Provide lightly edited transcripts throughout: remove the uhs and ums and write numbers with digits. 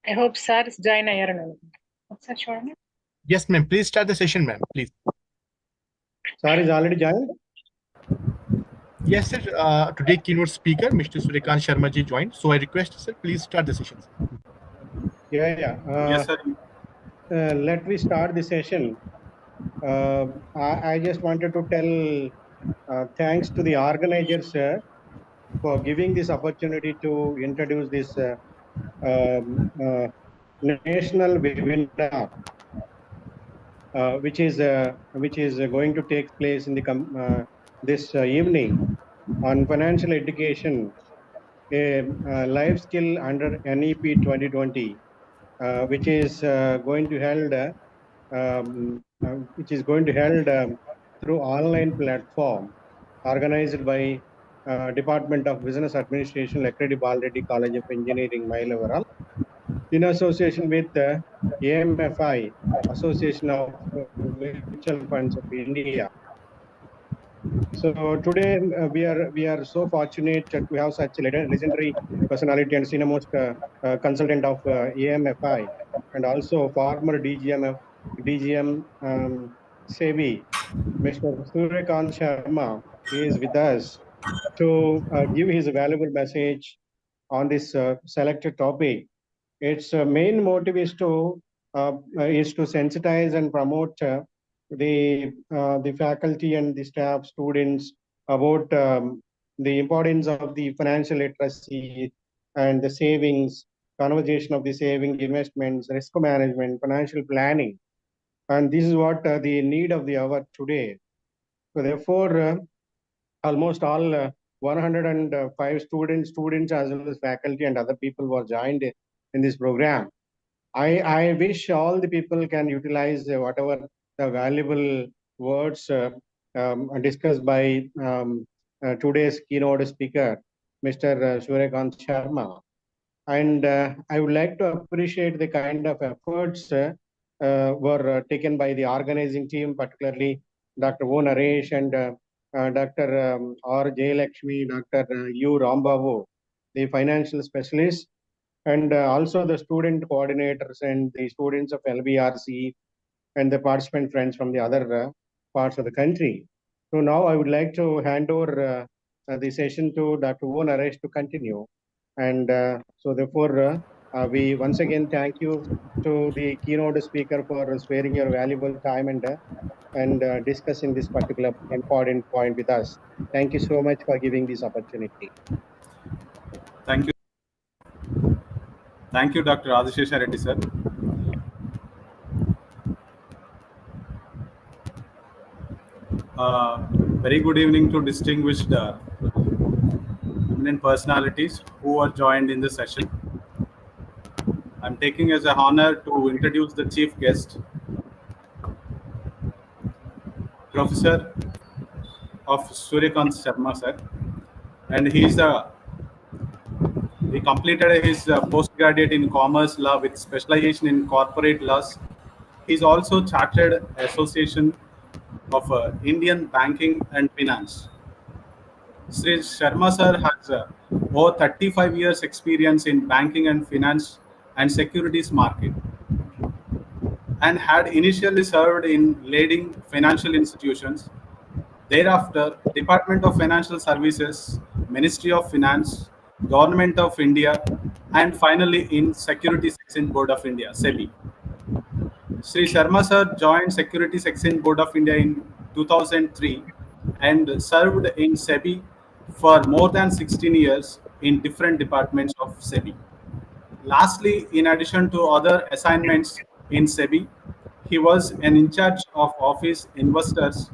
I hope sir is join ayaranu. Sir, చూడండి. Yes, ma'am. Please start the session, ma'am. Please. Sir is already joined. Yes, sir. Today keynote speaker, Mr. Suryakant Sharma ji joined. So I request, sir, please start the session. Yeah. Yes, sir. Let me start the session. I just wanted to tell thanks to the organizers, sir, for giving this opportunity to introduce this national webinar, which is going to take place in the this evening on financial education, a life skill under NEP 2020, which is going to held through online platform organized by Department of Business Administration, Lakireddy College of Engineering, Mylavaram, in association with AMFI, Association of Mutual Funds of India. So today we are so fortunate to have such a legendary personality and senior most consultant of AMFI, and also former DGM SEBI, Mr. Suryakant Sharma is with us to give his valuable message on this selected topic. Its main motive is to sensitize and promote the faculty and the staff, students about the importance of the financial literacy and the savings, conversation of the saving, investments, risk management, financial planning. And this is what the need of the hour today. So therefore, almost all 105 students as well as faculty and other people were joined in this program. I wish all the people can utilize whatever the valuable words discussed by today's keynote speaker, Mr. Suryakant Sharma. And I would like to appreciate the kind of efforts were taken by the organizing team, particularly Dr. O. Naresh and Dr. R. Jayalakshmi, Dr. U. Rambabu, the financial specialists, and also the student coordinators and the students of LBRC and the participant friends from the other parts of the country. So now I would like to hand over the session to Dr. O. Naresh to continue. And so therefore, we once again thank you to the keynote speaker for sparing your valuable time and discussing this particular important point with us. Thank you so much for giving this opportunity. Thank you. Thank you, Dr. Reddy, sir. Very good evening to distinguished eminent personalities who are joined in the session. I'm taking as an honor to introduce the chief guest, Professor of Suryakant Sharma, sir, and he completed his postgraduate in commerce law with specialization in corporate laws. He's also chartered association of Indian banking and finance. Sri Sharma sir has over 35 years experience in banking and finance and securities market, and had initially served in leading financial institutions. Thereafter, Department of Financial Services, Ministry of Finance, Government of India, and finally in Securities Exchange Board of India, SEBI. Sri Sharma sir joined Securities Exchange Board of India in 2003 and served in SEBI for more than 16 years in different departments of SEBI. Lastly, in addition to other assignments in SEBI, he was an in charge of office investors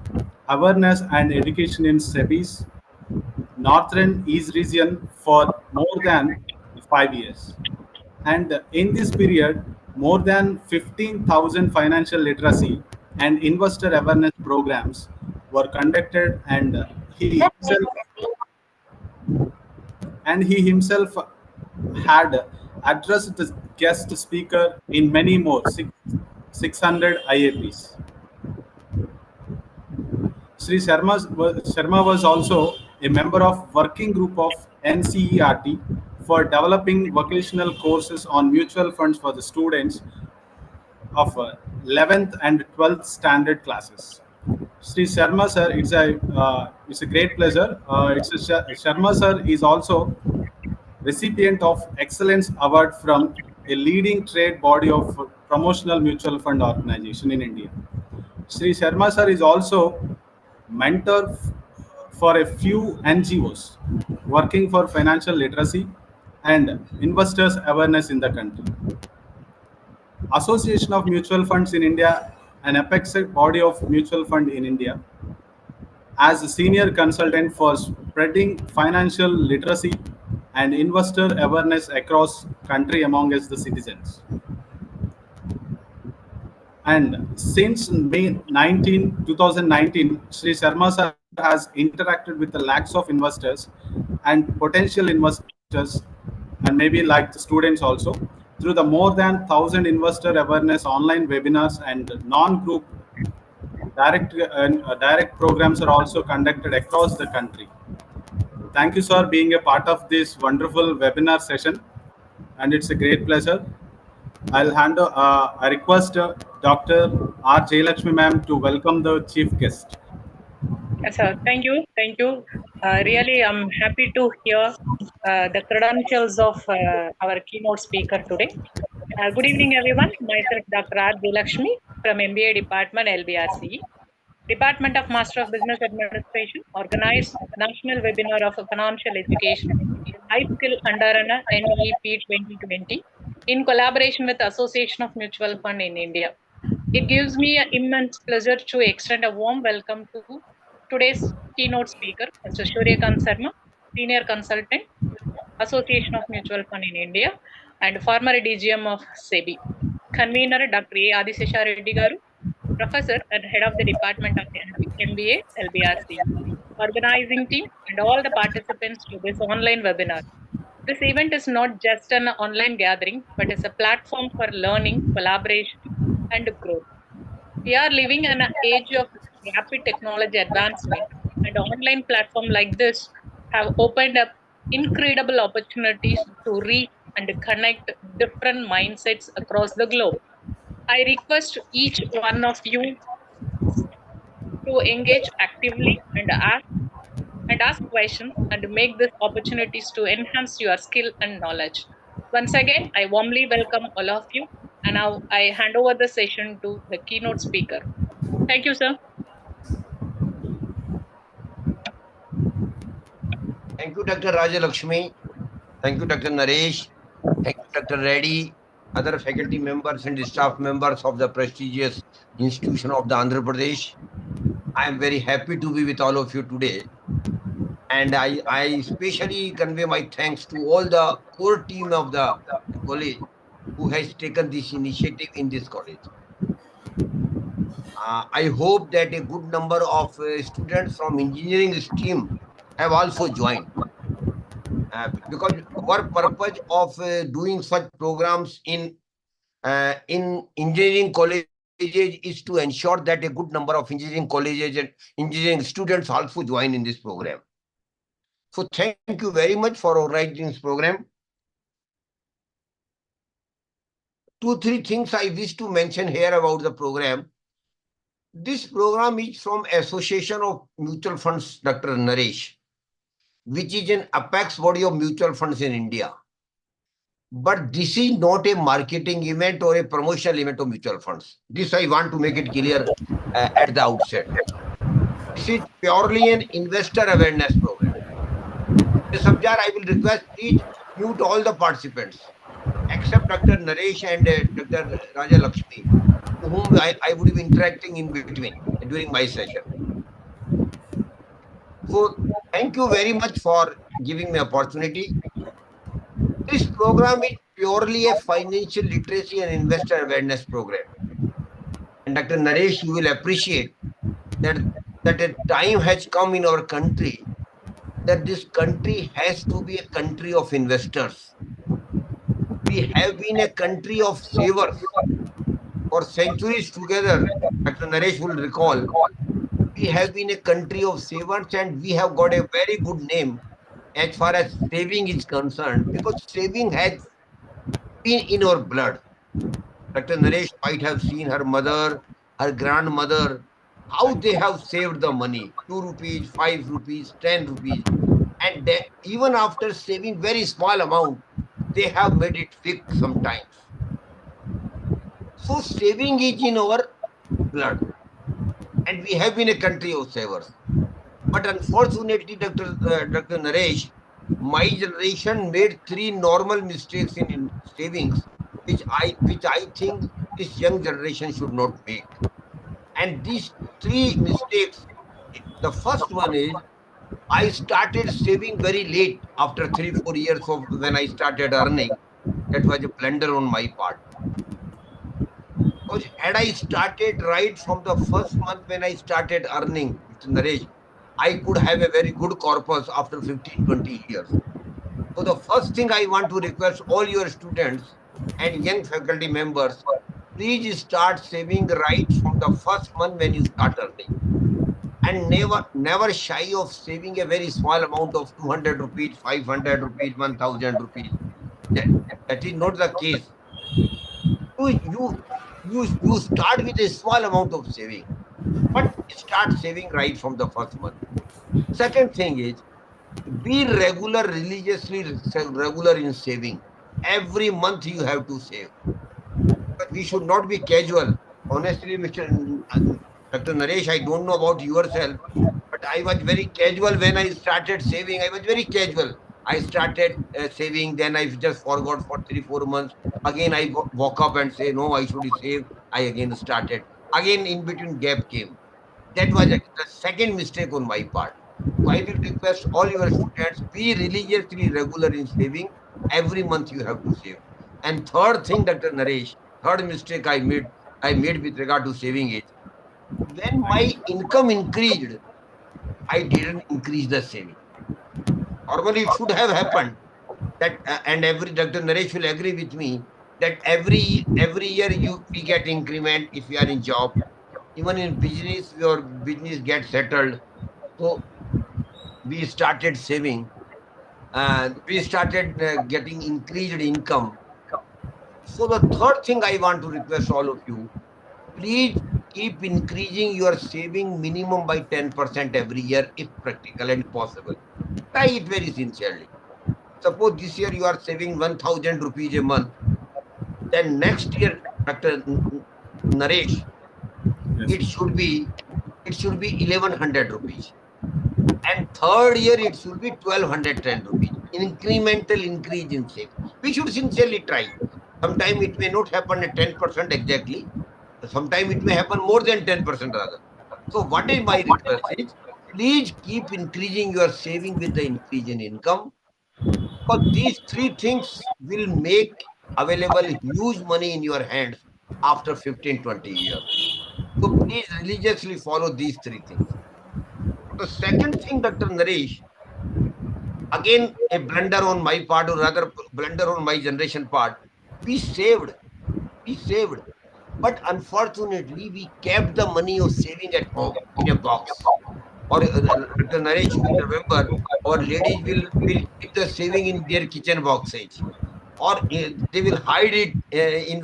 awareness and education in SEBI's Northern East region for more than 5 years. And in this period, more than 15,000 financial literacy and investor awareness programs were conducted, and he himself had addressed the guest speaker in many more 600 IAPs. Sri Sharma was also a member of working group of NCERT for developing vocational courses on mutual funds for the students of 11th and 12th standard classes. Sri Sharma sir, it's a great pleasure. Sharma sir is also recipient of Excellence Award from a leading trade body of promotional mutual fund organization in India. Sri Sharma sir is also mentor for a few NGOs working for financial literacy and investors awareness in the country. Association of Mutual Funds in India, an apex body of mutual fund in India, as a senior consultant for spreading financial literacy and investor awareness across country amongst the citizens. And since May 2019, Sri Sharma sir has interacted with the lakhs of investors and potential investors, and maybe like the students also, through the more than 1,000 investor awareness online webinars and non-group direct programs are also conducted across the country. Thank you, sir, being a part of this wonderful webinar session, and it's a great pleasure. I request Dr. R. Jayalakshmi ma'am to welcome the chief guest. Yes, sir. Thank you. Thank you. Really, I'm happy to hear the credentials of our keynote speaker today. Good evening, everyone. Myself, Dr. R. Jayalakshmi from MBA Department, LBRC. Department of Master of Business Administration organized National Webinar of Financial Education, Life Skill under an NEP 2020 in collaboration with Association of Mutual Fund in India. It gives me an immense pleasure to extend a warm welcome to today's keynote speaker, Mr. Suryakant Sharma, Senior Consultant, Association of Mutual Fund in India, and former DGM of SEBI. Convener, Dr. A. Adisesha Reddy Garu, Professor and Head of the Department of MBA, LBRC, organizing team, and all the participants to this online webinar. This event is not just an online gathering, but is a platform for learning, collaboration, and growth. We are living in an age of rapid technology advancement, and online platforms like this have opened up incredible opportunities to reach and connect different mindsets across the globe. I request each one of you to engage actively and ask questions and make these opportunities to enhance your skill and knowledge. Once again, I warmly welcome all of you, and now I hand over the session to the keynote speaker. Thank you, sir. Thank you, Dr. Raja Lakshmi. Thank you, Dr. Naresh. Thank you, Dr. Reddy, other faculty members and staff members of the prestigious institution of the Andhra Pradesh. I am very happy to be with all of you today. And I especially convey my thanks to all the core team of the college who has taken this initiative in this college. I hope that a good number of students from engineering stream have also joined. Because our purpose of doing such programs in engineering colleges is to ensure that a good number of engineering colleges and engineering students also join in this program. So thank you very much for organizing this program. 2-3 things I wish to mention here about the program. This program is from Association of Mutual Funds, Dr. Naresh, which is an apex body of mutual funds in India. But this is not a marketing event or a promotional event of mutual funds. This I want to make it clear at the outset. This is purely an investor awareness program. Sabjar, I will request please mute all the participants except Dr. Naresh and Dr. Raja Lakshmi, to whom I would be interacting in between during my session. So thank you very much for giving me opportunity. This program is purely a financial literacy and investor awareness program. And Dr. Naresh, you will appreciate that a time has come in our country that this country has to be a country of investors. We have been a country of savers for centuries together. Dr. Naresh will recall, we have been a country of savers and we have got a very good name as far as saving is concerned, because saving has been in our blood. Dr. Naresh might have seen her mother, her grandmother, how they have saved the money, 2 rupees, 5 rupees, 10 rupees. And they, even after saving very small amount, they have made it big sometimes. So saving is in our blood. And we have been a country of savers. But unfortunately, Dr. Naresh, my generation made 3 normal mistakes in savings, which I think this young generation should not make. And these 3 mistakes, the first one is I started saving very late after 3-4 years of when I started earning. That was a blunder on my part. Because had I started right from the first month when I started earning, Mr. Naresh, I could have a very good corpus after 15-20 years. So the first thing I want to request all your students and young faculty members, please start saving right from the first month when you start earning. And never shy of saving a very small amount of 200 rupees, 500 rupees, 1000 rupees. That is not the case. You start with a small amount of saving, but start saving right from the first month. Second thing is be regular, religiously regular in saving. Every month you have to save. But we should not be casual. Honestly, Dr. Naresh, I don't know about yourself, but I was very casual when I started saving. I was very casual. I started saving, then I just forgot for 3-4 months. Again, I woke up and say, no, I should save. I again started. Again, in between gap came. That was the second mistake on my part. So I will request all your students, be religiously regular in saving. Every month you have to save. And third thing, Dr. Naresh, third mistake I made with regard to saving is when my income increased, I didn't increase the saving. Normally, it should have happened that, and every Dr. Naresh will agree with me that every year we get increment if we are in job. Even in business, your business gets settled. So we started saving and we started getting increased income. So the third thing I want to request all of you, please keep increasing your saving minimum by 10% every year if practical and possible. Try it very sincerely. Suppose this year you are saving 1000 rupees a month, then next year, Dr. Naresh, Yes. it should be 1100 rupees. And third year it should be 1210 rupees. Incremental increase in saving. We should sincerely try. Sometime it may not happen at 10% exactly. Sometime it may happen more than 10% rather. So what is my request is, please keep increasing your saving with the increase in income. Because these 3 things will make available huge money in your hands after 15-20 years. So please religiously follow these 3 things. The second thing, Dr. Naresh, again a blunder on my part, or rather blunder on my generation part. We saved, we saved, but unfortunately we kept the money of saving at home in a box. Or Dr. Naresh, you will remember, our ladies will keep the saving in their kitchen boxes, or they will hide it in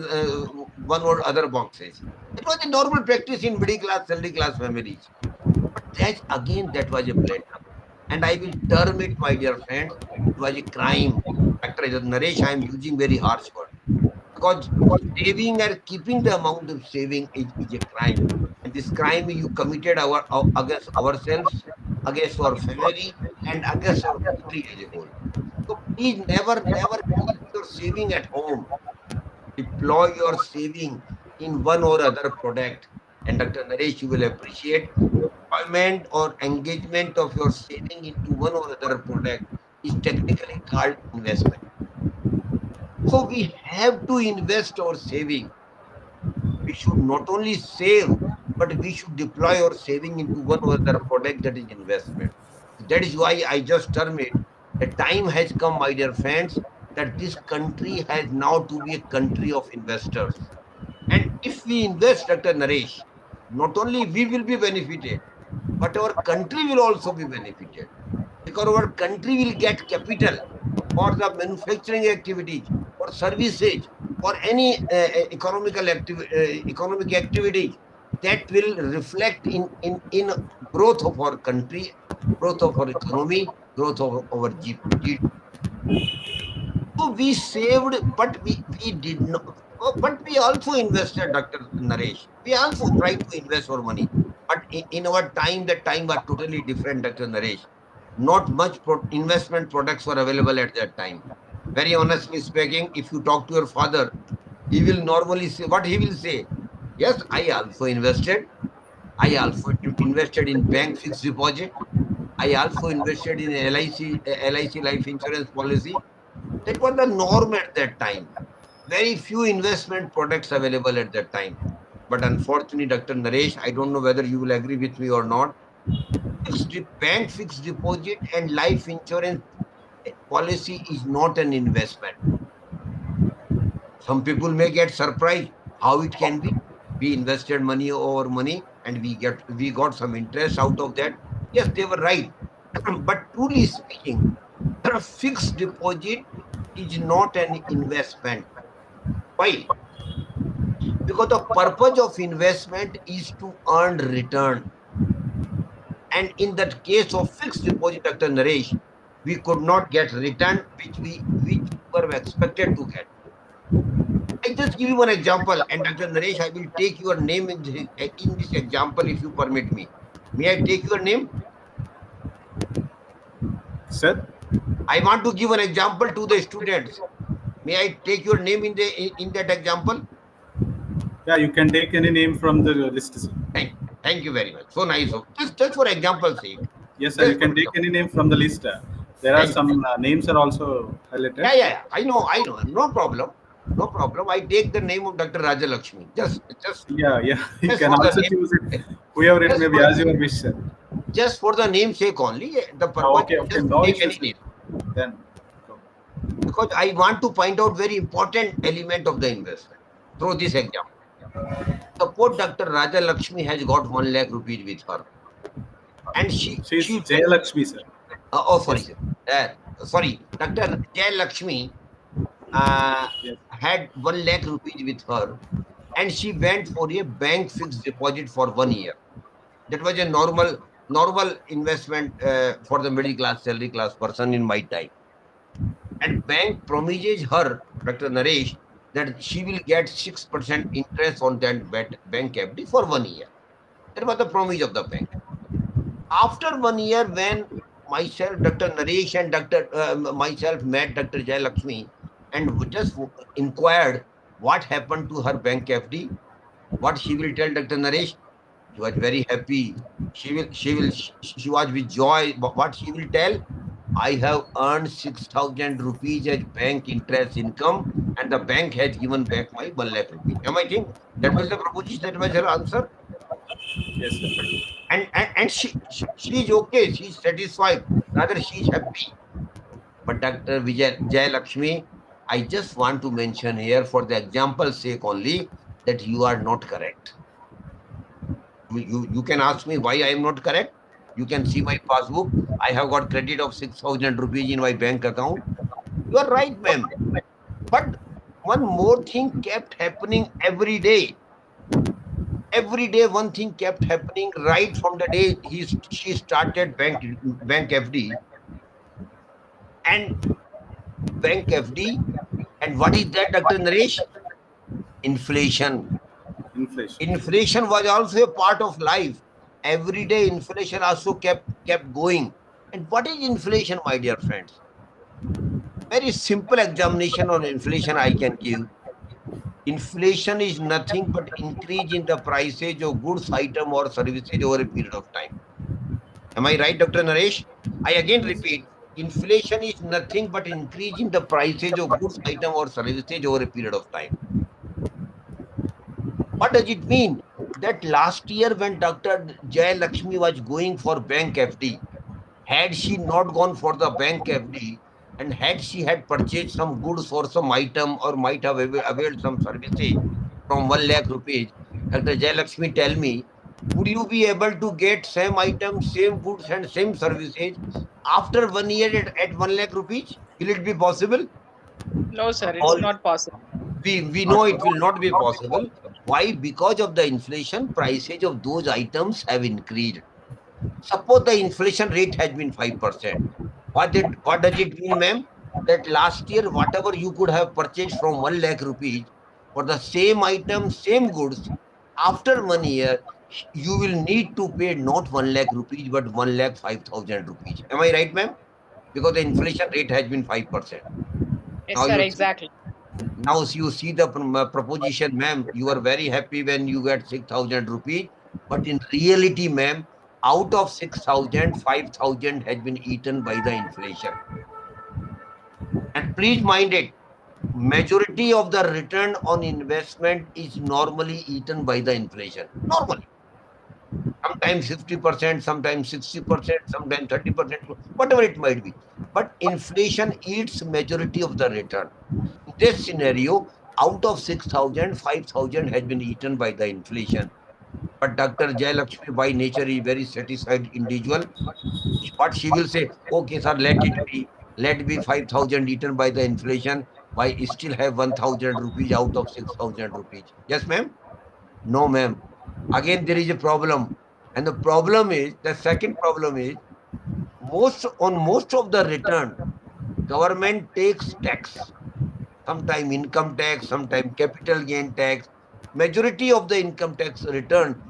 one or other boxes. It was a normal practice in middle class, salary class families. But that was a blunder. And I will term it, my dear friends, it was a crime. Dr. Naresh, I am using very harsh word. Because saving or keeping the amount of saving is a crime. And this crime you committed against ourselves, against our family, and against our country as a whole. So please never keep your saving at home. Deploy your saving in one or other product. And Dr. Naresh, you will appreciate deployment or engagement of your saving into one or other product is technically called investment. So we have to invest our saving. We should not only save, but we should deploy our saving into one or other product, that is investment. That is why I just term it. The time has come, my dear friends, that this country has now to be a country of investors. And if we invest, Dr. Naresh, not only we will be benefited, but our country will also be benefited. because our country will get capital for the manufacturing activities, for services, for any economic activity that will reflect in growth of our country, growth of our economy, growth of our GDP. So we saved, but we did not. But we also invested, Dr. Naresh. We also tried to invest our money. But in our time, that time was totally different, Dr. Naresh. Not much investment products were available at that time. Very honestly speaking, if you talk to your father, he will normally say, what he will say? Yes, I also invested. I also invested in bank fixed deposit. I also invested in LIC life insurance policy. That was the norm at that time. Very few investment products available at that time. But unfortunately, Dr. Naresh, I don't know whether you will agree with me or not. Bank fixed deposit and life insurance policy is not an investment. Some people may get surprised how it can be. We invested money over money and we got some interest out of that. Yes, they were right. But truly speaking, fixed deposit is not an investment. Why? Because the purpose of investment is to earn return. And in that case of fixed deposit, Dr. Naresh, we could not get return which we were expected to get. I just give you one example, and Dr. Naresh, I will take your name in this example if you permit me. May I take your name? Sir? I want to give an example to the students. May I take your name in that example? Yeah, you can take any name from the list, sir. Thank you very much. So nice. Just for example's sake. Yes, sir. You can take any name from the list. There are some names are also highlighted. Yeah. I know. No problem. No problem. I take the name of Dr. Raja Lakshmi. Just. Yeah. You can also choose it. Whoever it may be, as your wish, sir. Just for the namesake only. The purpose. Okay. No take issues. Any name. Then. Because I want to point out very important element of the investment through this example. Suppose Dr. Raja Lakshmi has got 1 lakh rupees with her. And she's Jay Lakshmi, sir. Sorry. Yes. Sorry. Dr. Jay Lakshmi had 1 lakh rupees with her, and she went for a bank fixed deposit for 1 year. That was a normal investment for the middle class, salary class person in my time. And bank promises her, Dr. Naresh, that she will get 6% interest on that bank FD for 1 year. That was the promise of the bank. After 1 year, when myself, Dr. Naresh, and myself met Dr. Jay Lakshmi and just inquired what happened to her bank FD, what she will tell Dr. Naresh. She was very happy. She was with joy. What she will tell? I have earned 6,000 rupees as bank interest income, and the bank has given back my 1 lakh rupees. Am I think that was the proposition? That was her answer. Yes, sir. And she's okay. She's satisfied. Rather, she's happy. But Dr. Jay Lakshmi, I just want to mention here, for the example's sake only, that you are not correct. You can ask me why I am not correct. You can see my passbook. I have got credit of 6,000 rupees in my bank account. You are right, ma'am. But one more thing kept happening every day. Every day, one thing kept happening right from the day she started bank FD. And bank FD. And what is that, Dr. Naresh? Inflation. Inflation was also a part of life. Every day inflation also kept going. And what is inflation, my dear friends? Very simple examination on inflation I can give. Inflation is nothing but increase in the prices of goods, item or services over a period of time. Am I right, Dr. Naresh? I again repeat, inflation is nothing but increase in the prices of goods, item or services over a period of time. What does it mean? That last year when Dr. Jay Lakshmi was going for bank FD, had she not gone for the bank FD, and had she had purchased some goods or some item or might have availed some services from 1 lakh rupees, Dr. Jay Lakshmi tell me Would you be able to get same items, same goods and same services after 1 year at 1 lakh rupees? Will it be possible? No, sir, it's All not possible. we know it will not be possible. Why? Because of the inflation, prices of those items have increased. Suppose the inflation rate has been 5%. What does it mean, ma'am? That last year, whatever you could have purchased from 1 lakh rupees for the same item, same goods, after 1 year, you will need to pay not 1 lakh rupees, but 1 lakh 5,000 rupees. Am I right, ma'am? Because the inflation rate has been 5%. Yes, Now sir, you see, exactly. now you see the proposition, ma'am. You are very happy when you get 6,000 rupees. But in reality, ma'am, out of 6,000, 5,000 has been eaten by the inflation. And please mind it, majority of the return on investment is normally eaten by the inflation. Normally. Sometimes 50%, sometimes 60%, sometimes 30%, whatever it might be. But inflation eats majority of the return. In this scenario, out of 6,000, 5,000 has been eaten by the inflation. But Dr. Jayalakshmi, by nature, is very satisfied individual. But she will say, okay, sir, let it be. Let be 5,000 eaten by the inflation. Why still have 1,000 rupees out of 6,000 rupees? Yes, ma'am? No, ma'am. Again, there is a problem. And the problem is, the second problem is, most of the return, government takes tax. Sometime income tax, sometime capital gain tax. Majority of the income tax return,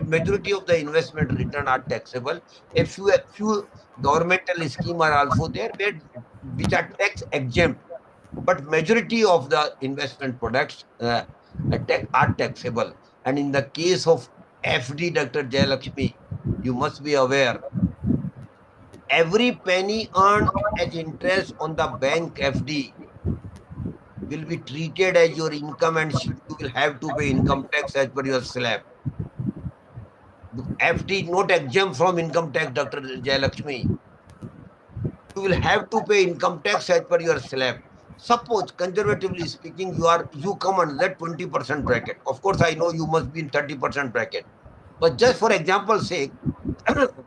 majority of the investment return are taxable. A few governmental scheme are also there which are tax exempt, but majority of the investment products are taxable. And in the case of FD, Dr. Jayalakshmi, you must be aware, every penny earned as interest on the bank FD will be treated as your income, and you will have to pay income tax as per your slab. FD is not exempt from income tax, Dr. Jayalakshmi. You will have to pay income tax as per your slab. Suppose, conservatively speaking, you come under that 20% bracket. Of course, I know you must be in 30% bracket. But just for example's sake,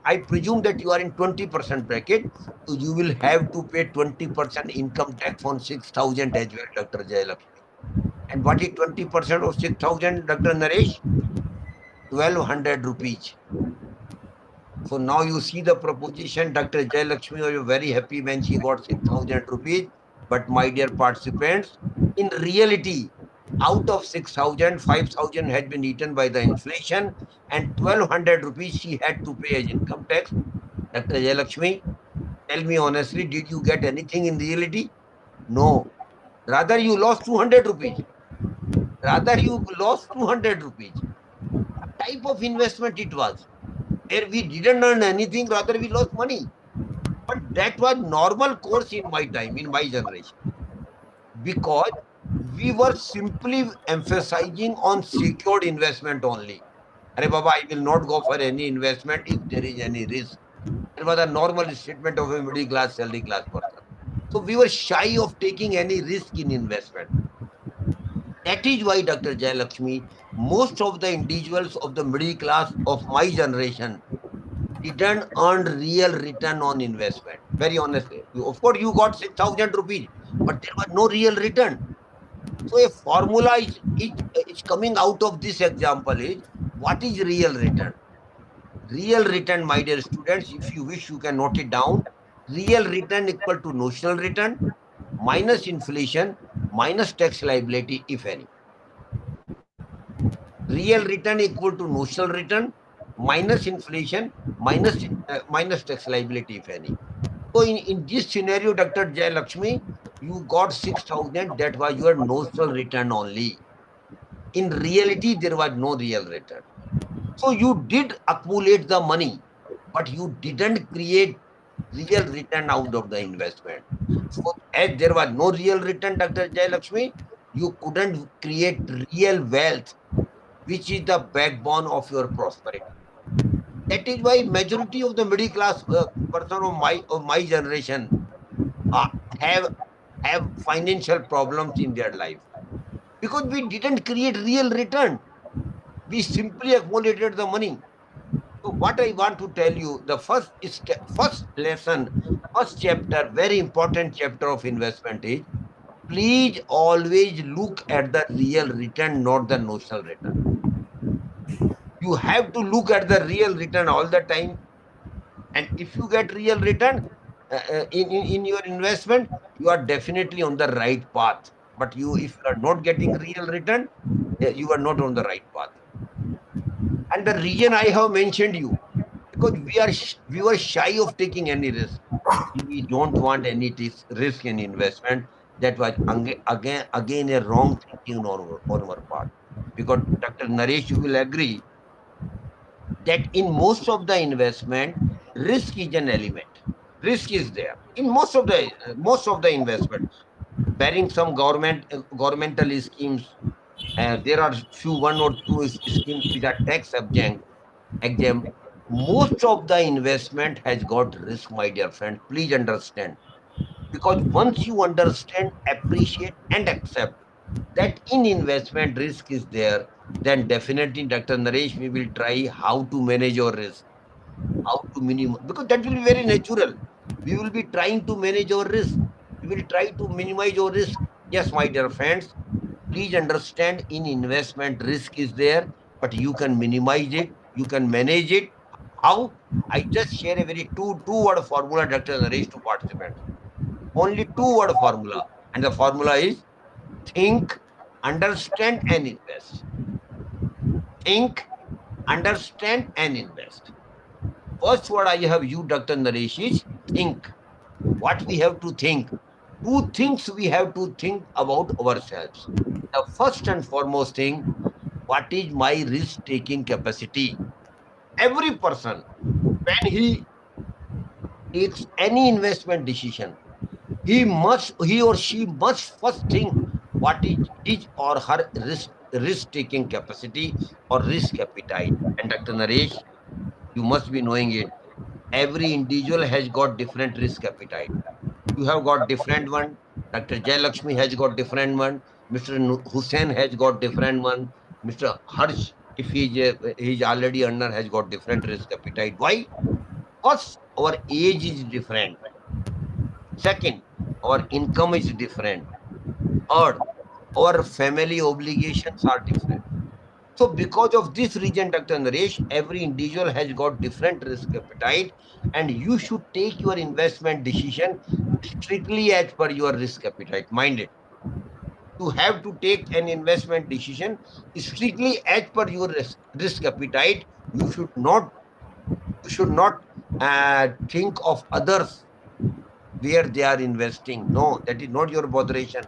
I presume that you are in 20% bracket, so you will have to pay 20% income tax on 6,000 as well, Dr. Jayalakshmi. And what is 20% of 6,000, Dr. Naresh? 1,200 rupees. So now you see the proposition, Dr. Jayalakshmi was very happy when she got 6,000 rupees. But my dear participants, in reality, out of 6,000, 5,000 had been eaten by the inflation, and 1,200 rupees she had to pay as income tax. Dr. Jayalakshmi, tell me honestly, did you get anything in reality? No. Rather, you lost 200 rupees. Rather, you lost 200 rupees. What type of investment it was? Where we didn't earn anything, rather we lost money. But that was normal course in my time, in my generation. Because we were simply emphasizing on secured investment only. Arey Baba, I will not go for any investment if there is any risk. It was a normal statement of a middle class, salary class person. So we were shy of taking any risk in investment. That is why, Dr. Jayalakshmi, most of the individuals of the middle class of my generation didn't earn real return on investment. Very honestly. Of course, you got 6,000 rupees, but there was no real return. So a formula is coming out of this example is, what is real return? Real return, my dear students, if you wish, you can note it down. Real return equal to notional return minus inflation minus tax liability, if any. Real return equal to notional return minus inflation minus tax liability, if any. So in this scenario, Dr. Jayalakshmi, you got 6,000. That was your notional return only. In reality, there was no real return. So you did accumulate the money, but you didn't create real return out of the investment. So as there was no real return, Dr. Jayalakshmi, you couldn't create real wealth, which is the backbone of your prosperity. That is why majority of the middle class person of my generation uh, have financial problems in their life, because we didn't create real return. We simply accumulated the money. So what I want to tell you, the first lesson, first chapter, very important chapter of investment is, please always look at the real return, not the notional return. You have to look at the real return all the time. And if you get real return in your investment, you are definitely on the right path. But if you are not getting real return, you are not on the right path. And the reason I have mentioned you, because we were shy of taking any risk. We don't want any risk in investment. That was again a wrong thinking on our part. Because Dr. Naresh, you will agree that in most of the investment, risk is an element. Risk is there in most of the investment, barring some governmental schemes. There are few one or two schemes which are tax exempt. Most of the investment has got risk, my dear friend. Please understand, because once you understand, appreciate, and accept that in investment risk is there, then definitely, Dr. Naresh, we will try how to manage your risk, how to minimize, because that will be very natural. We will be trying to manage our risk. We will try to minimize your risk. Yes, my dear friends, please understand, in investment risk is there, but you can minimize it, you can manage it. How? I just share a very two-word formula, Dr. Naresh, to participants. Only two-word formula. And the formula is think, understand, and invest. Think, understand, and invest. First word I have you, Dr. Naresh, is think. What we have to think? Two things we have to think about ourselves. The first and foremost thing, what is my risk-taking capacity? Every person, when he takes any investment decision, he or she must first think what is his or her risk-taking capacity or risk appetite. And Dr. Naresh, you must be knowing it. Every individual has got different risk appetite. You have got different one. Dr. Jayalakshmi has got different one. Mr. Hussain has got different one. Mr. Harsh, if he's already earner, has got different risk appetite. Why? First, our age is different. Second, our income is different. Third, our family obligations are different. So because of this reason, Dr. Naresh, every individual has got different risk appetite, and you should take your investment decision strictly as per your risk appetite. Mind it. You have to take an investment decision strictly as per your risk appetite. You should not think of others where they are investing. No, that is not your botheration.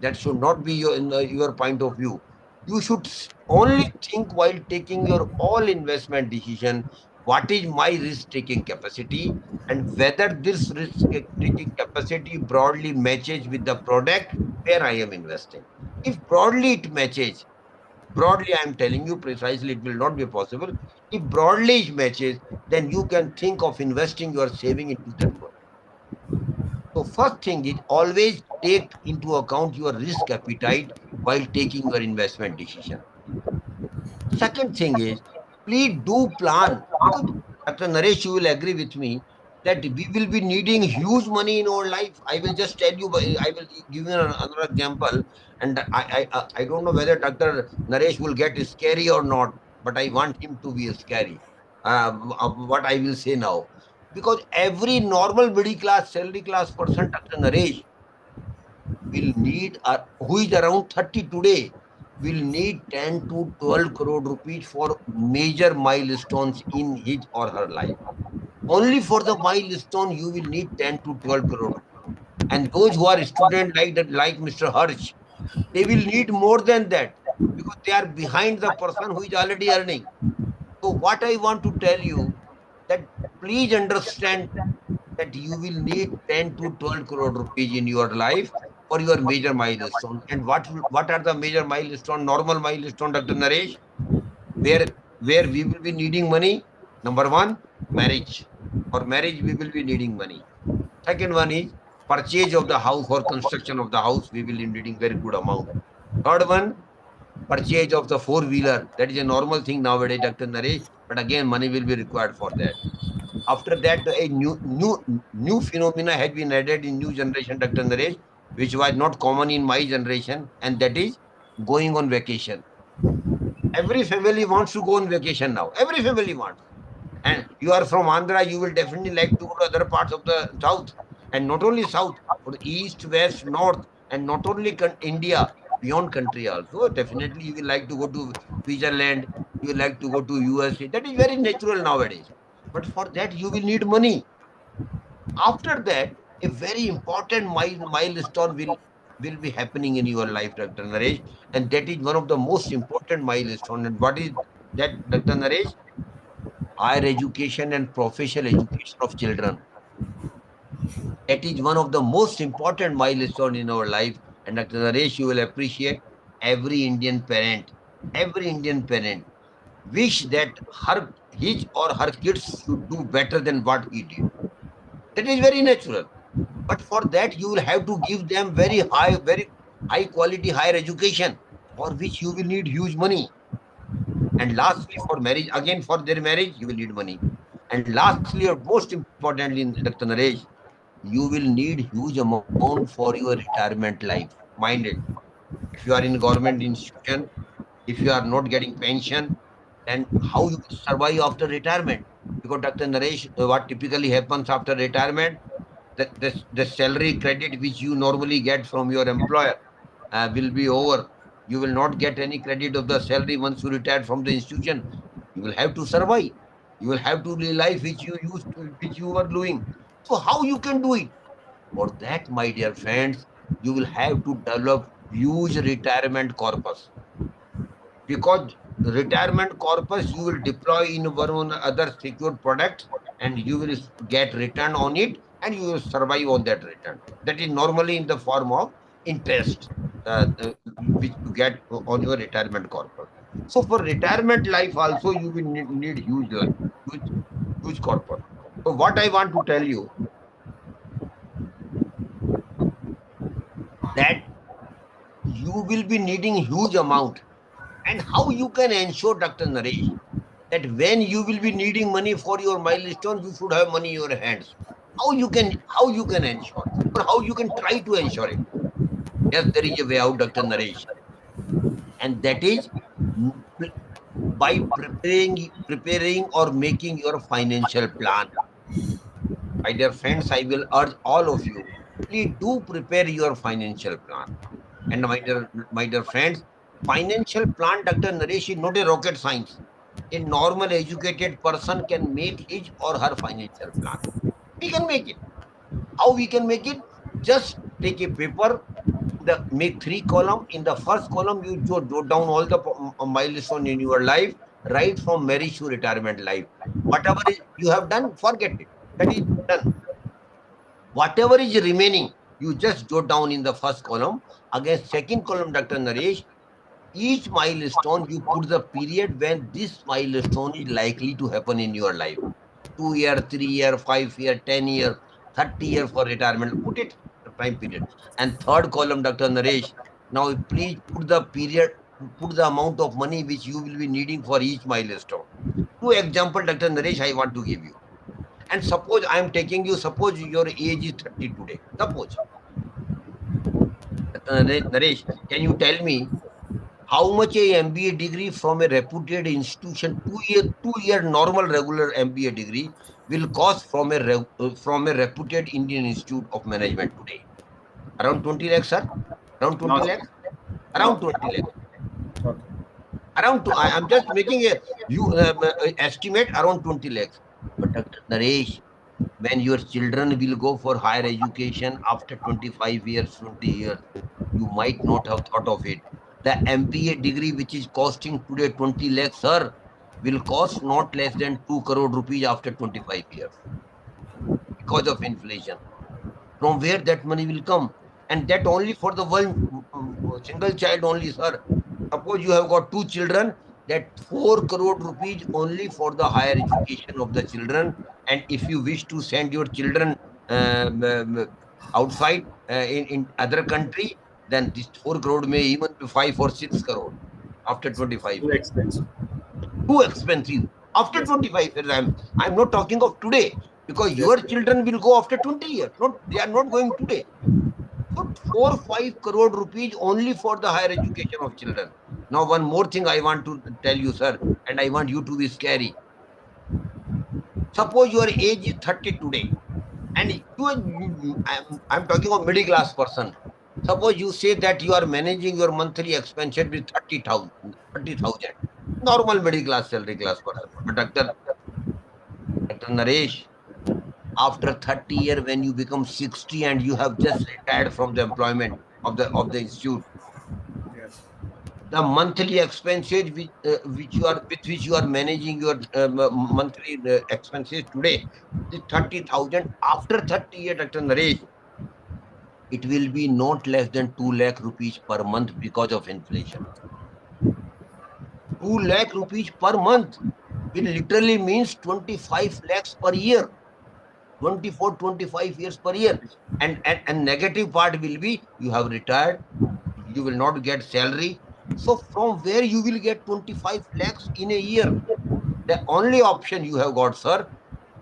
That should not be your point of view. You should only think while taking your all investment decision, what is my risk-taking capacity and whether this risk-taking capacity broadly matches with the product where I am investing. If broadly it matches, broadly I am telling you precisely, it will not be possible. If broadly it matches, then you can think of investing your saving into that product. So first thing is always take into account your risk appetite while taking your investment decision. Second thing is, please do plan, because Dr. Naresh, you will agree with me that we will be needing huge money in our life. I will just tell you, I will give you another example, and I don't know whether Dr. Naresh will get scary or not, but I want him to be scary. What I will say now, because every normal middle class, salary class person, Dr. Naresh, will need, who is around 30 today, will need 10 to 12 crore rupees for major milestones in his or her life. Only for the milestone, you will need 10 to 12 crore rupees. And those who are students like that, like Mr. Harsh, they will need more than that because they are behind the person who is already earning. So what I want to tell you, that please understand that you will need 10 to 12 crore rupees in your life for your major milestone. And what are the major milestone, normal milestone, Dr. Naresh, where we will be needing money? Number one, marriage. For marriage, we will be needing money. Second one is purchase of the house or construction of the house. We will be needing very good amount. Third one, purchase of the four-wheeler. That is a normal thing nowadays, Dr. Naresh. But again, money will be required for that. After that, a new phenomena has been added in new generation, Dr. Naresh, which was not common in my generation, and that is going on vacation. Every family wants to go on vacation now. Every family wants. And you are from Andhra, you will definitely like to go to other parts of the south. And not only south, for the east, west, north, and not only India, beyond country also. Definitely you will like to go to Switzerland, you will like to go to USA. That is very natural nowadays. But for that, you will need money. After that, a very important milestone will be happening in your life, Dr. Naresh. And that is one of the most important milestone. And what is that, Dr. Naresh? Higher education and professional education of children. That is one of the most important milestone in our life. And Dr. Naresh, you will appreciate every Indian parent wish that his or her kids should do better than what he did. That is very natural. But for that, you will have to give them very high quality, higher education, for which you will need huge money. And lastly, for marriage, again, for their marriage, you will need money. And lastly, or most importantly, Dr. Naresh, you will need huge amount for your retirement life. Mind it. If you are in government institution, if you are not getting pension, then how you will survive after retirement? Because Dr. Naresh, what typically happens after retirement, the salary credit which you normally get from your employer will be over. You will not get any credit of the salary once you retire from the institution. You will have to survive. You will have to live life which you were doing. So how you can do it? For that, my dear friends, you will have to develop huge retirement corpus. Because retirement corpus you will deploy in one or other secured product, and you will get return on it, and you will survive on that return. That is normally in the form of interest, which you get on your retirement corpus. So for retirement life also, you will need huge corpus. So what I want to tell you, that you will be needing huge amount. And how you can ensure, Dr. Naresh, that when you will be needing money for your milestone, you should have money in your hands. How you can ensure, or how you can try to ensure it? Yes, there is a way out, Dr. Naresh, and that is by preparing or making your financial plan. My dear friends, I will urge all of you, please do prepare your financial plan. And my dear friends, financial plan, Dr. Naresh, is not a rocket science. A normal educated person can make his or her financial plan. We can make it. How we can make it? Just take a paper, make 3 columns. In the first column, you jot down all the milestone in your life, right from marriage to retirement life. Whatever you have done, forget it. That is done. Whatever is remaining, you just jot down in the first column. Again, second column, Dr. Naresh, each milestone, you put the period when this milestone is likely to happen in your life. 2 year, 3 year, 5 year, 10 year, 30 year for retirement. Put it time period. And third column, Dr. Naresh, now please put the period, put the amount of money which you will be needing for each milestone. Two example, Dr. Naresh, I want to give you. And suppose I am taking you, suppose your age is 30 today. Suppose. Naresh, can you tell me how much a MBA degree from a reputed institution, 2 year normal regular MBA degree will cost from a reputed Indian Institute of Management today? Around 20 lakhs, sir? Around 20 No, sir. lakhs? Around No. 20 lakhs. Okay. I'm just making a estimate around 20 lakhs. But Dr. Naresh, when your children will go for higher education after 25 years, 20 years, you might not have thought of it. The MBA degree, which is costing today 20 lakhs, sir, will cost not less than 2 crore rupees after 25 years because of inflation. From where that money will come? And that only for the one single child only, sir. Suppose you have got 2 children, that 4 crore rupees only for the higher education of the children. And if you wish to send your children outside in other country, then this 4 crore may even be 5 or 6 crore. after 25 Too years. expensive. Too expensive. After Yes. 25 years, I'm not talking of today, because Yes, your sir. children will go after 20 years. They are not going today. So 4-5 crore rupees only for the higher education of children. Now, one more thing I want to tell you, sir, and I want you to be scary. Suppose your age is 30 today, and I'm talking of middle class person. Suppose you say that you are managing your monthly expenditure with 30,000, normal middle class salary class person. But Dr. Naresh, after 30 years, when you become 60 and you have just retired from the employment of the institute, Yes. the monthly expenses with which you are managing your monthly expenses today is 30,000. After 30 years, Dr. Naresh, it will be not less than 2 lakh rupees per month because of inflation. 2 lakh rupees per month will literally means 25 lakhs per year. 24, 25 years per year. And negative part will be you have retired, you will not get salary. So from where you will get 25 lakhs in a year? The only option you have got, sir,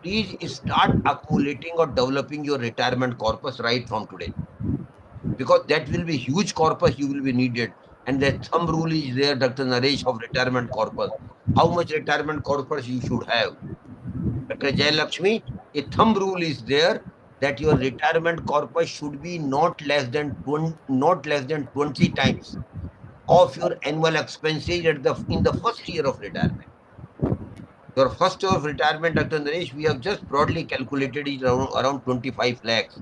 please start accumulating or developing your retirement corpus right from today. Because that will be huge corpus you will be needed. And the thumb rule is there, Dr. Naresh, of retirement corpus. How much retirement corpus you should have? Dr. Jayalakshmi, a thumb rule is there that your retirement corpus should be not less than 20 times of your annual expenses in the first year of retirement. Your first year of retirement, Dr. Naresh, we have just broadly calculated it around 25 lakhs.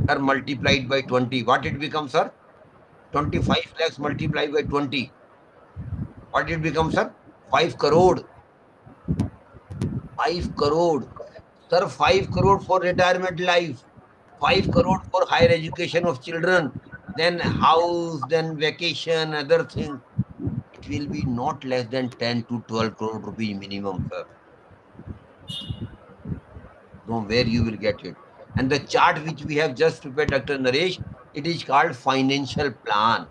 Sir, multiplied by 20. What it becomes, sir? 25 lakhs multiplied by 20. What it becomes, sir? 5 crore. 5 crore. Sir, 5 crore for retirement life. 5 crore for higher education of children. Then house, then vacation, other thing. It will be not less than 10 to 12 crore rupees minimum, sir. From where you will get it. And the chart which we have just prepared, Dr. Naresh, it is called financial plan.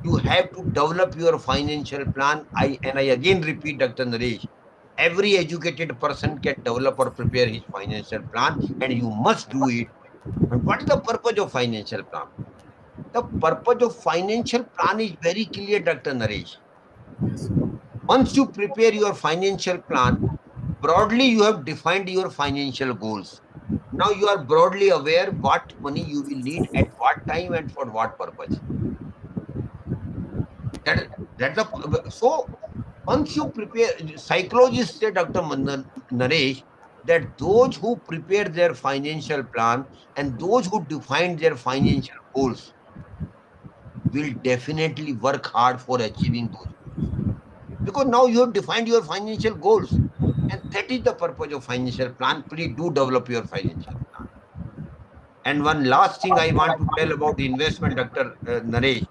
You have to develop your financial plan. I again repeat, Dr. Naresh, every educated person can develop or prepare his financial plan, and you must do it. And what is the purpose of financial plan? The purpose of financial plan is very clear, Dr. Naresh. Yes. Once you prepare your financial plan, broadly you have defined your financial goals. Now you are broadly aware what money you will need at what time and for what purpose. So once you prepare, psychologists say, Dr. Naresh, that those who prepare their financial plan and those who define their financial goals will definitely work hard for achieving those goals. Because now you have defined your financial goals. And that is the purpose of financial plan. Please do develop your financial plan. And one last thing I want to tell about investment, Dr. Naresh,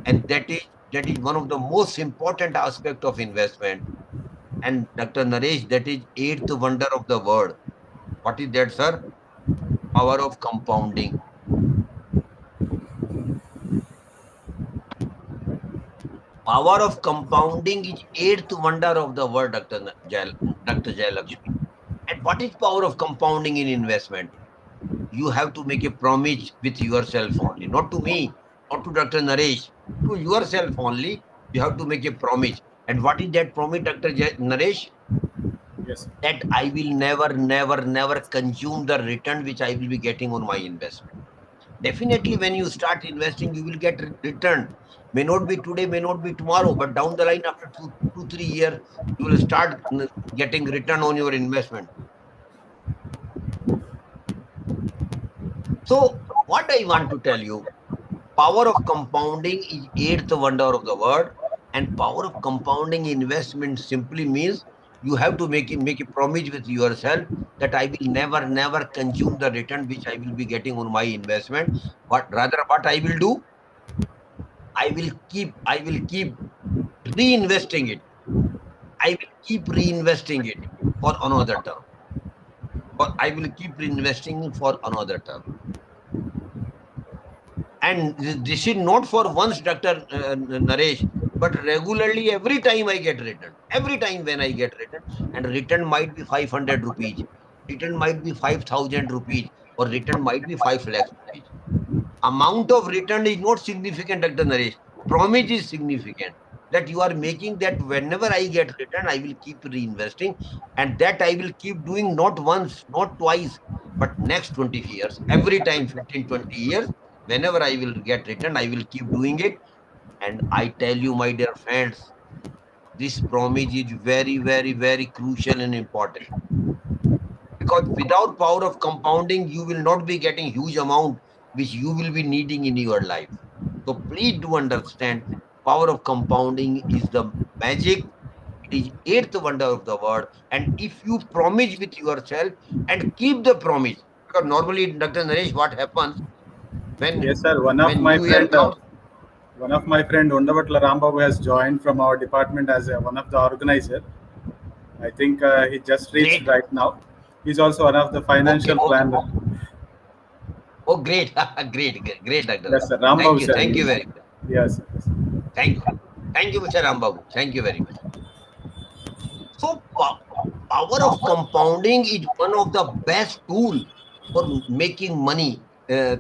and that is one of the most important aspect of investment. And Dr. Naresh, that is eighth wonder of the world. What is that, sir? Power of compounding. Power of compounding is eighth wonder of the world, Dr. Jayalakshmi. And what is power of compounding in investment? You have to make a promise with yourself only, not to me, not to Dr. Naresh, to yourself only. You have to make a promise. And what is that promise, Dr. Naresh? Yes. That I will never consume the return which I will be getting on my investment. Definitely, when you start investing, you will get return. May not be today, may not be tomorrow, but down the line, after 2-3 years, you will start getting return on your investment. So, what I want to tell you, power of compounding is eighth wonder of the world, and power of compounding investment simply means you have to make a promise with yourself that I will never consume the return which I will be getting on my investment, but rather what I will do, I will keep reinvesting it. I will keep reinvesting it for another term. Or I will keep reinvesting for another term. And this is not for once, Dr. Naresh. but regularly every time I get return. Every time when I get return, and return might be 500 rupees, return might be 5,000 rupees, or return might be 5 lakhs rupees. Amount of return is not significant, Dr. Naresh. Promise is significant. That you are making that whenever I get return, I will keep reinvesting, and that I will keep doing not once, not twice, but next 20 years. Every time, 15, 20 years, whenever I will get return, I will keep doing it. And I tell you, my dear friends, this promise is very, very, very crucial and important. Because without power of compounding, you will not be getting huge amount which you will be needing in your life. So please do understand, power of compounding is the magic. It is eighth wonder of the world. And if you promise with yourself and keep the promise, because normally, Dr. Naresh, what happens when Yes, sir. New Year comes? One of my friend, Undavatla Rambabu, has joined from our department as one of the organizer. I think he just reached Great. right now. He's also one of the Okay. financial planner. Oh, great. Great, Dr. Yes, Naresh. sir. Rambabu, sir. Thank you very much. Yes, sir. Yes, sir. Thank you. Thank you, Mr. Rambabu. Thank you very much. So, power of compounding is one of the best tool for making money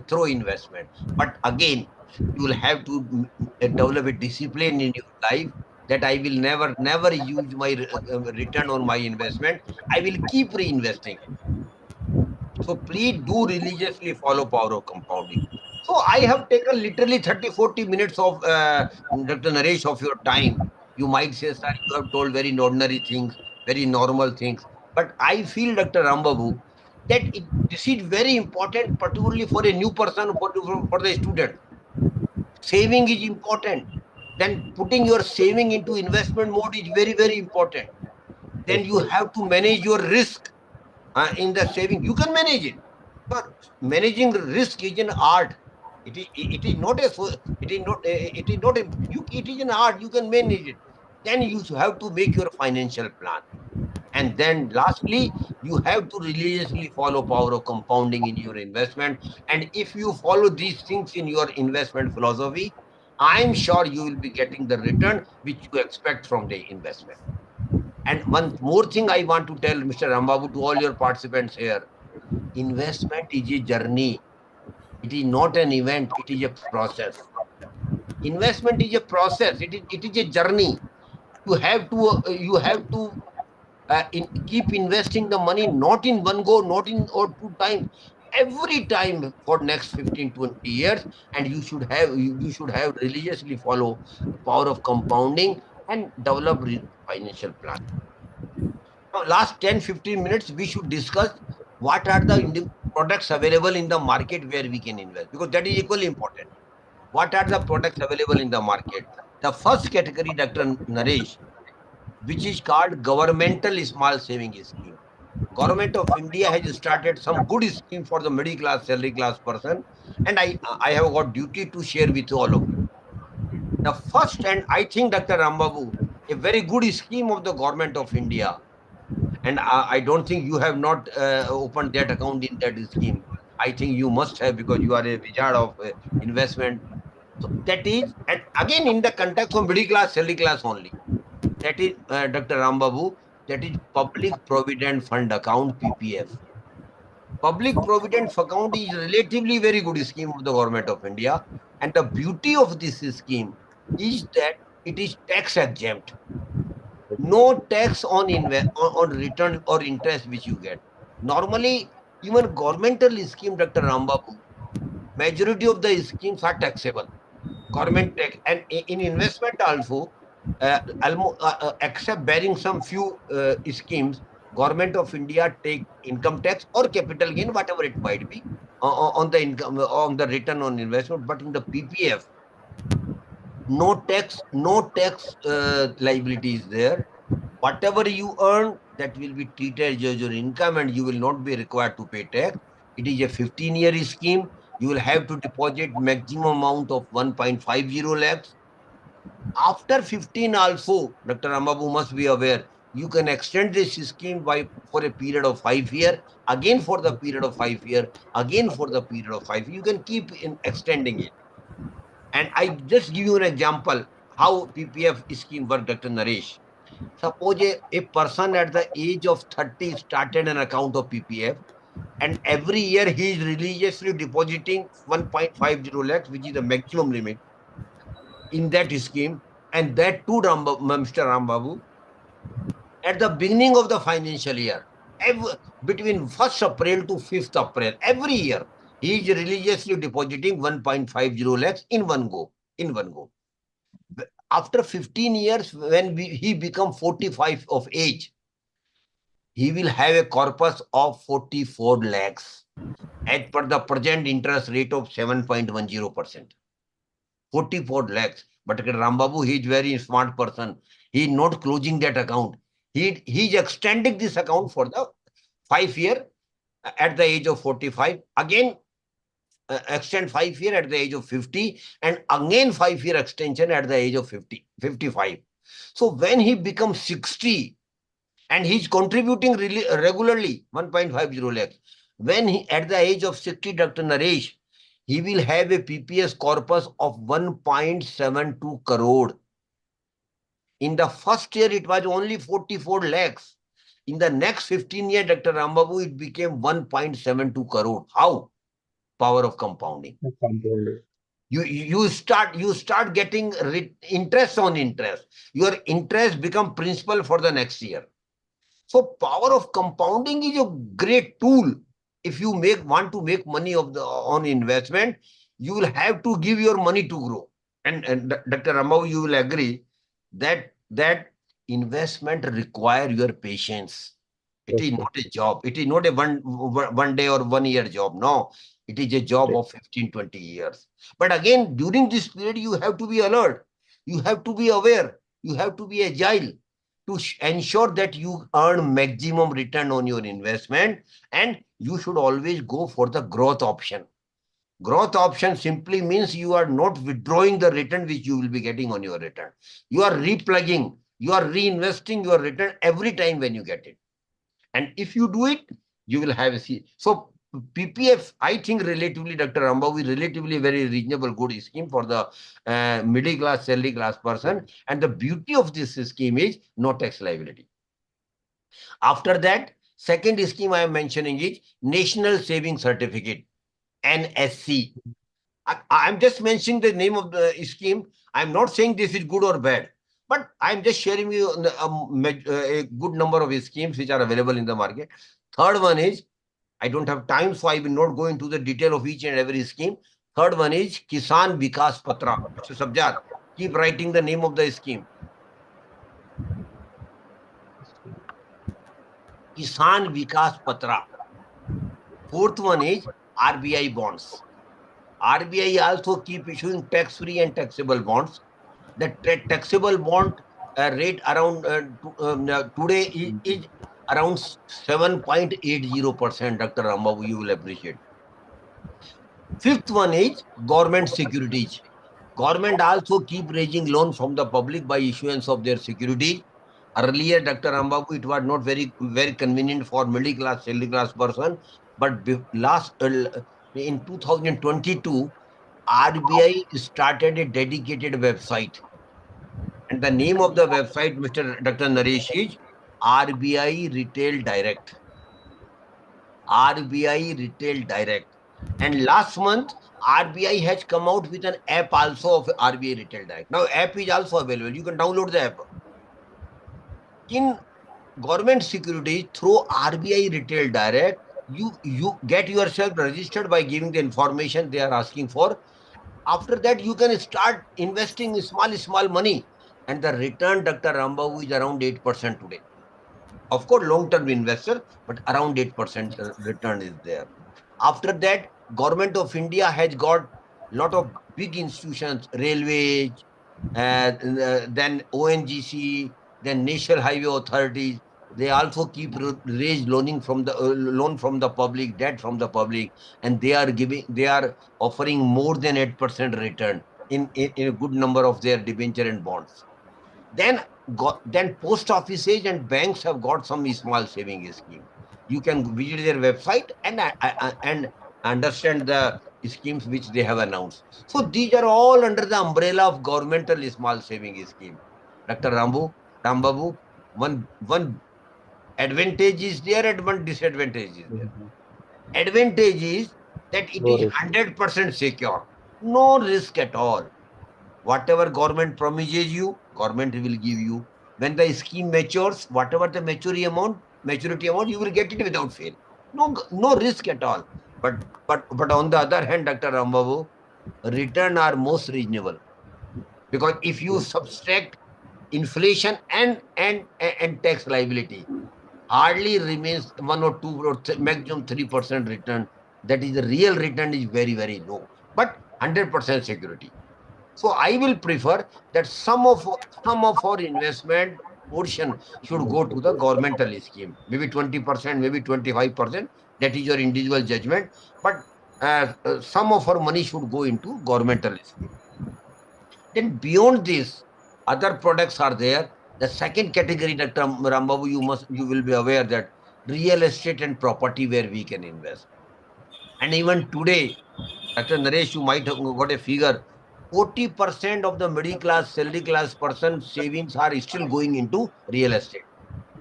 through investment. But again, you will have to develop a discipline in your life that I will never use my return on my investment. I will keep reinvesting. So please do religiously follow power of compounding. So I have taken literally 30, 40 minutes of Dr. Naresh of your time. You might say, sir, you have told very ordinary things, very normal things. But I feel, Dr. Rambabu, that this is very important, particularly for a new person, for the student. Saving is important. Then putting your saving into investment mode is very, very important. Then you have to manage your risk in the saving. You can manage it. But managing risk is an art. It is not a it is not it is not a it is an art. You can manage it. Then you have to make your financial plan. And then lastly, you have to religiously follow power of compounding in your investment. And if you follow these things in your investment philosophy, I'm sure you will be getting the return which you expect from the investment. And one more thing I want to tell Mr. Rambabu to all your participants here. Investment is a journey. It is not an event. It is a process. Investment is a process. It is a journey. You have to keep investing the money, not in one go, not in or two times, every time for next 15, 20 years. And you should have religiously follow the power of compounding and develop financial plan. Now, last 10, 15 minutes, we should discuss what are the products available in the market where we can invest, because that is equally important. What are the products available in the market? The first category, Dr. Naresh, which is called governmental small saving scheme. Government of India has started some good scheme for the middle class, salary class person, and I have got duty to share with all of you. The first, and I think, Dr. Rambabu, a very good scheme of the government of India, and I don't think you have not opened that account in that scheme. I think you must have, because you are a wizard of investment. So that is, and again in the context of middle class, salary class only. That is, Dr. Rambabu, that is Public Provident Fund Account, PPF. Public Provident Account is relatively very good scheme of the government of India. And the beauty of this scheme is that it is tax exempt. No tax on return or interest which you get. Normally, even governmental scheme, Dr. Rambabu, majority of the schemes are taxable. Government tax, and in investment also, except bearing some few schemes, government of India take income tax or capital gain, whatever it might be, on the income, on the return on investment. But in the PPF, no tax liability is there. Whatever you earn, that will be treated as your income, and you will not be required to pay tax. It is a 15-year scheme. You will have to deposit maximum amount of 1.50 lakhs. After 15 also, Dr. Rambabu must be aware, you can extend this scheme for a period of 5 years, again for the period of 5 years, again for the period of 5 years. You can keep extending it. And I just give you an example. how PPF scheme work, Dr. Naresh. Suppose a person at the age of 30 started an account of PPF, and every year he is religiously depositing 1.50 lakhs, which is the maximum limit in that scheme, and that too, Mr. Rambabu, at the beginning of the financial year, between 1st April to 5th April, every year, he is religiously depositing 1.50 lakhs in one go. After 15 years, when he become 45 of age, he will have a corpus of 44 lakhs as per the present interest rate of 7.10%. 44 lakhs. But Rambabu, he is very smart person. He is not closing that account. He is extending this account for the 5 year at the age of 45. Again, extend 5 year at the age of 50, and again 5 year extension at the age of 55. So when he becomes 60, and he's contributing really regularly 1.50 lakhs. When he at the age of 60, Dr. Naresh, he will have a PPS corpus of 1.72 crore. In the first year, it was only 44 lakhs. In the next 15 years, Dr. Rambabu, it became 1.72 crore. How? Power of compounding. You start getting interest on interest. Your interest become principal for the next year. So power of compounding is a great tool. If you want to make money on investment, you will have to give your money to grow. And Dr. Rambabu, you will agree that investment require your patience. It is not a job. It is not a one day or 1 year job. No, it is a job of 15, 20 years. But again, during this period, you have to be alert. You have to be aware. You have to be agile to ensure that you earn maximum return on your investment, and you should always go for the growth option. Growth option simply means you are not withdrawing the return which you will be getting on your return. You are replugging, you are reinvesting your return every time when you get it. And if you do it, you will have a so PPF, I think relatively, Dr. Rambabu, is relatively very reasonable good scheme for the middle class, salary class person. And the beauty of this scheme is no tax liability. After that, second scheme I am mentioning is National Saving Certificate, NSC. I'm just mentioning the name of the scheme. I'm not saying this is good or bad, but I'm just sharing you a good number of schemes which are available in the market. Third one is, I don't have time, so I will not go into the detail of each and every scheme. Third one is Kisan Vikas Patra. Mr. Sabjat, keep writing the name of the scheme. Kisan Vikas Patra. Fourth one is RBI bonds. RBI also keep issuing tax-free and taxable bonds. The taxable bond rate around today is around 7.80%. Dr. Rambabu, you will appreciate. Fifth one is government securities. Government also keep raising loan from the public by issuance of their securities. Earlier, Dr. Rambabu, it was not very convenient for middle class, salary class person. But in 2022, RBI started a dedicated website. And the name of the website, Dr. Naresh, is RBI Retail Direct. RBI Retail Direct. And last month, RBI has come out with an app also of RBI Retail Direct. Now, app is also available. You can download the app. In government securities through RBI Retail Direct, you get yourself registered by giving the information they are asking for. After that, you can start investing small money. And the return, Dr. Rambabu, is around 8% today. Of course, long-term investor, but around 8% return is there. After that, Government of India has got a lot of big institutions, railways, then ONGC, then National Highway Authorities. They also keep raise loan from the public, debt from the public, and they are offering more than 8% return in a good number of their debenture and bonds. Then post offices and banks have got some small saving scheme. You can visit their website and understand the schemes which they have announced. So these are all under the umbrella of governmental small saving scheme. Dr. Rambabu, one advantage is there and one disadvantage is there. Advantage is that it is 100% secure, no risk at all. Whatever government promises you, government will give you. When the scheme matures, whatever the maturity amount, you will get it without fail. No risk at all. But on the other hand, Dr. Rambabu, return are most reasonable. Because if you subtract inflation and tax liability, hardly remains 1 or 2 or maximum 3% return. That is the real return is very, very low. But 100% security. So I will prefer that some of our investment portion should go to the governmental scheme. Maybe 20%, maybe 25%. That is your individual judgment. But some of our money should go into governmental scheme. Then beyond this, other products are there. The second category, Dr. Rambabu, you will be aware that real estate and property where we can invest. And even today, Dr. Naresh, you might have got a figure. 40% of the middle class, salary class person savings are still going into real estate.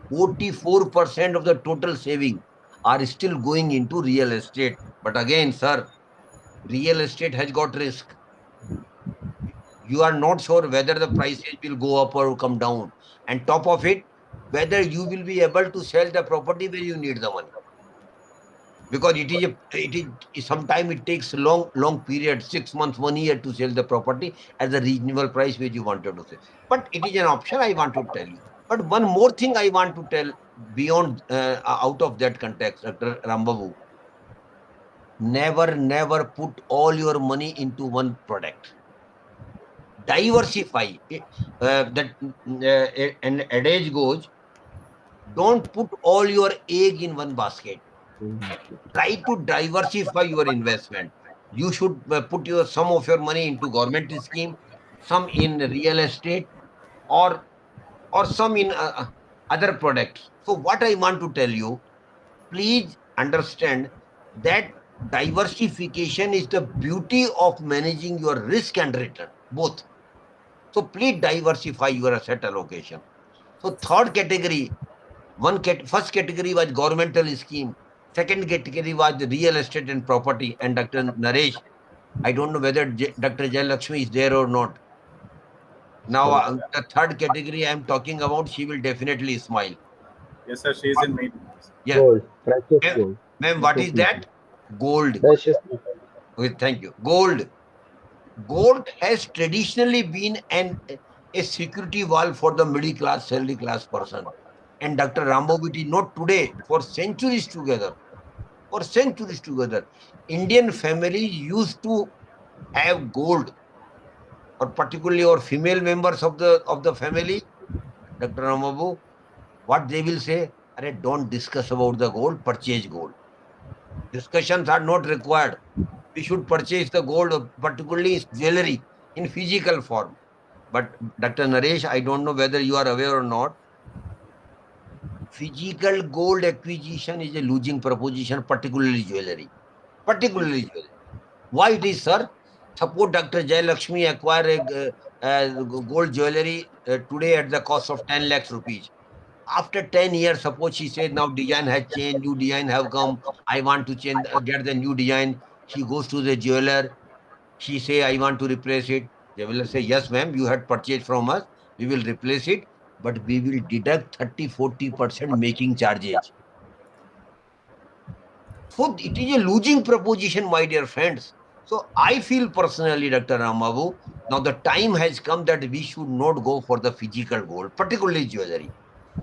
44% of the total saving are still going into real estate. But again, sir, real estate has got risk. You are not sure whether the prices will go up or come down. And top of it, whether you will be able to sell the property where you need the money. Because sometimes it takes long period, 6 months, 1 year to sell the property at the reasonable price which you wanted to sell. But it is an option I want to tell you. But one more thing I want to tell beyond, out of that context, Dr. Rambabu, never put all your money into one product. Diversify. An adage goes, don't put all your egg in one basket. Try to diversify your investment. You should put some of your money into government scheme, some in real estate, or some in other products. So what I want to tell you, please understand that diversification is the beauty of managing your risk and return, both. So please diversify your asset allocation. So third category, first category was governmental scheme. Second category was the real estate and property. And Dr. Naresh, I don't know whether Dr. Jayalakshmi is there or not. Now, the third category I am talking about, she will definitely smile. Yes, sir. She is in meeting. Yeah. Gold, precious gold. Ma'am, what is that? Gold. Precious. Okay, thank you. Gold. Gold has traditionally been a security wall for the middle class, salary class person. And Dr. Ramboviti, not today, for centuries together. For centuries together, Indian families used to have gold, or particularly our female members of the family, Dr. Ramabu, what they will say, don't discuss about the gold, purchase gold. Discussions are not required. We should purchase the gold, particularly jewelry, in physical form. But Dr. Naresh, I don't know whether you are aware or not. Physical gold acquisition is a losing proposition, particularly jewelry. Particularly jewelry. Why it is, sir? Suppose Dr. Jayalakshmi acquire a gold jewelry today at the cost of 10 lakhs rupees. After 10 years, suppose she says now design has changed, new design have come, I want to change, get the new design. She goes to the jeweler. She say, I want to replace it. Jeweler say, yes, ma'am, you had purchased from us. We will replace it, but we will deduct 30-40% making charges. So it is a losing proposition, my dear friends. So I feel personally, Dr. Ramabu, now the time has come that we should not go for the physical gold, particularly jewelry.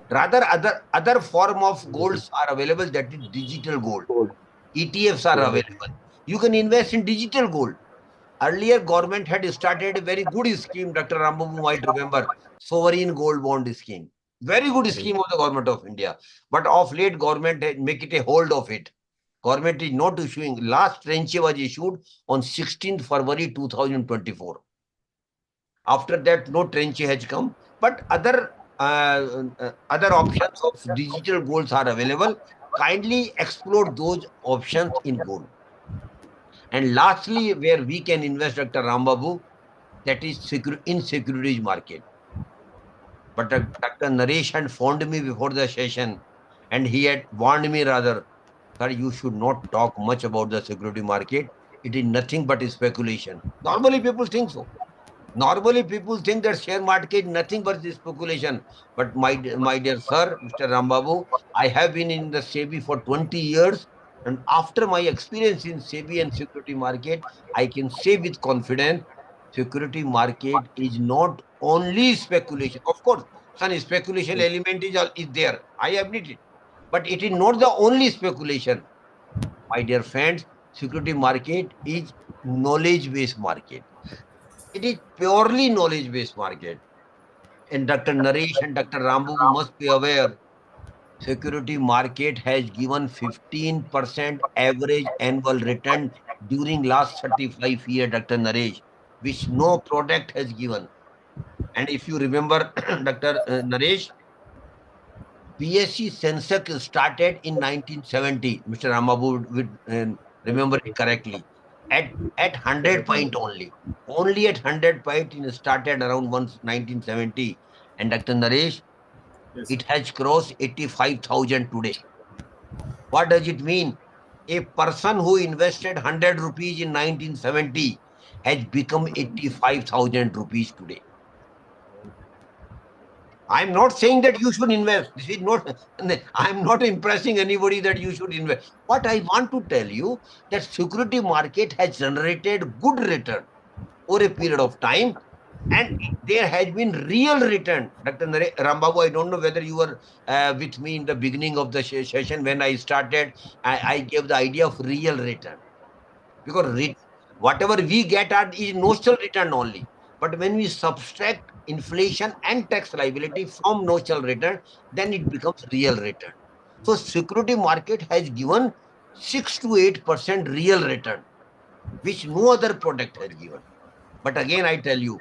Rather, other form of golds are available, that is digital gold. ETFs are available. You can invest in digital gold. Earlier, government had started a very good scheme, Dr. Rambabu might remember, sovereign gold bond scheme. Very good scheme of the government of India. But of late, government had make it a hold of it. Government is not issuing. Last tranche was issued on 16th February 2024. After that, no tranche has come. But other options of digital golds are available. Kindly explore those options in gold. And lastly, where we can invest, Dr. Rambabu, that is in securities market. But Dr. Naresh had phoned me before the session, and he had warned me rather, sir, you should not talk much about the security market. It is nothing but speculation. Normally people think so. Normally people think that share market is nothing but speculation. But my dear sir, Mr. Rambabu, I have been in the SEBI for 20 years. And after my experience in SEBI and security market, I can say with confidence, security market is not only speculation. Of course, some speculation element is there. I admit it. But it is not the only speculation. My dear friends, security market is knowledge-based market. It is purely knowledge-based market. And Dr. Naresh and Dr. Rambu must be aware, security market has given 15% average annual return during last 35 years, Dr. Naresh, which no product has given. And if you remember, Dr. Naresh, PSC Sensex started in 1970. Mr. Ramabu would remember it correctly. At 100 point only. Only at 100 point it started around 1970. And Dr. Naresh, Yes. it has crossed 85,000 today. What does it mean? A person who invested 100 rupees in 1970 has become 85,000 rupees today. I'm not saying that you should invest. This is not, I'm not impressing anybody that you should invest. What I want to tell you that security market has generated good return over a period of time, and there has been real return. Dr. Rambabu, I don't know whether you were with me in the beginning of the session when I started. I gave the idea of real return, because whatever we get at is notional return only. But when we subtract inflation and tax liability from notional return, then it becomes real return. So security market has given 6 to 8% real return, which no other product has given. But again, I tell you,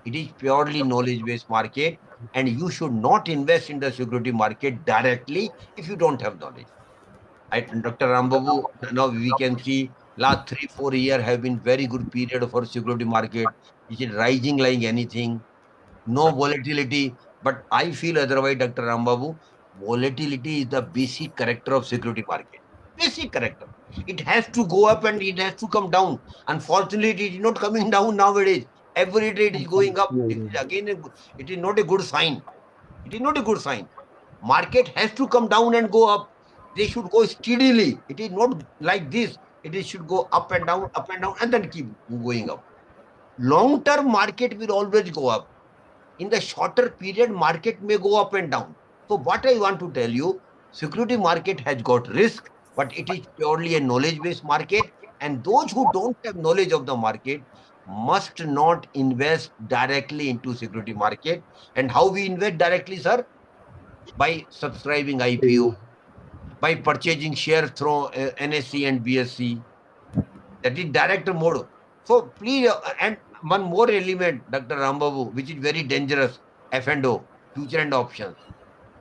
it is purely knowledge-based market, and you should not invest in the security market directly if you don't have knowledge. Dr. Rambabu, now we can see last 3-4 years have been very good period for security market. It is rising like anything, no volatility. But I feel otherwise, Dr. Rambabu, volatility is the basic character of security market. Basic character. It has to go up and it has to come down. Unfortunately, it is not coming down nowadays. Every day it is going up. It is not a good sign. It is not a good sign. Market has to come down and go up. They should go steadily. It is not like this. It should go up and down, and then keep going up. Long-term market will always go up. In the shorter period, market may go up and down. So what I want to tell you, security market has got risk, but it is purely a knowledge-based market. And those who don't have knowledge of the market must not invest directly into security market. And how we invest directly, sir? By subscribing IPO, by purchasing share through NSE and BSC. That is direct mode. So please, and one more element, Dr. Rambabu, which is very dangerous, F&O, future and options.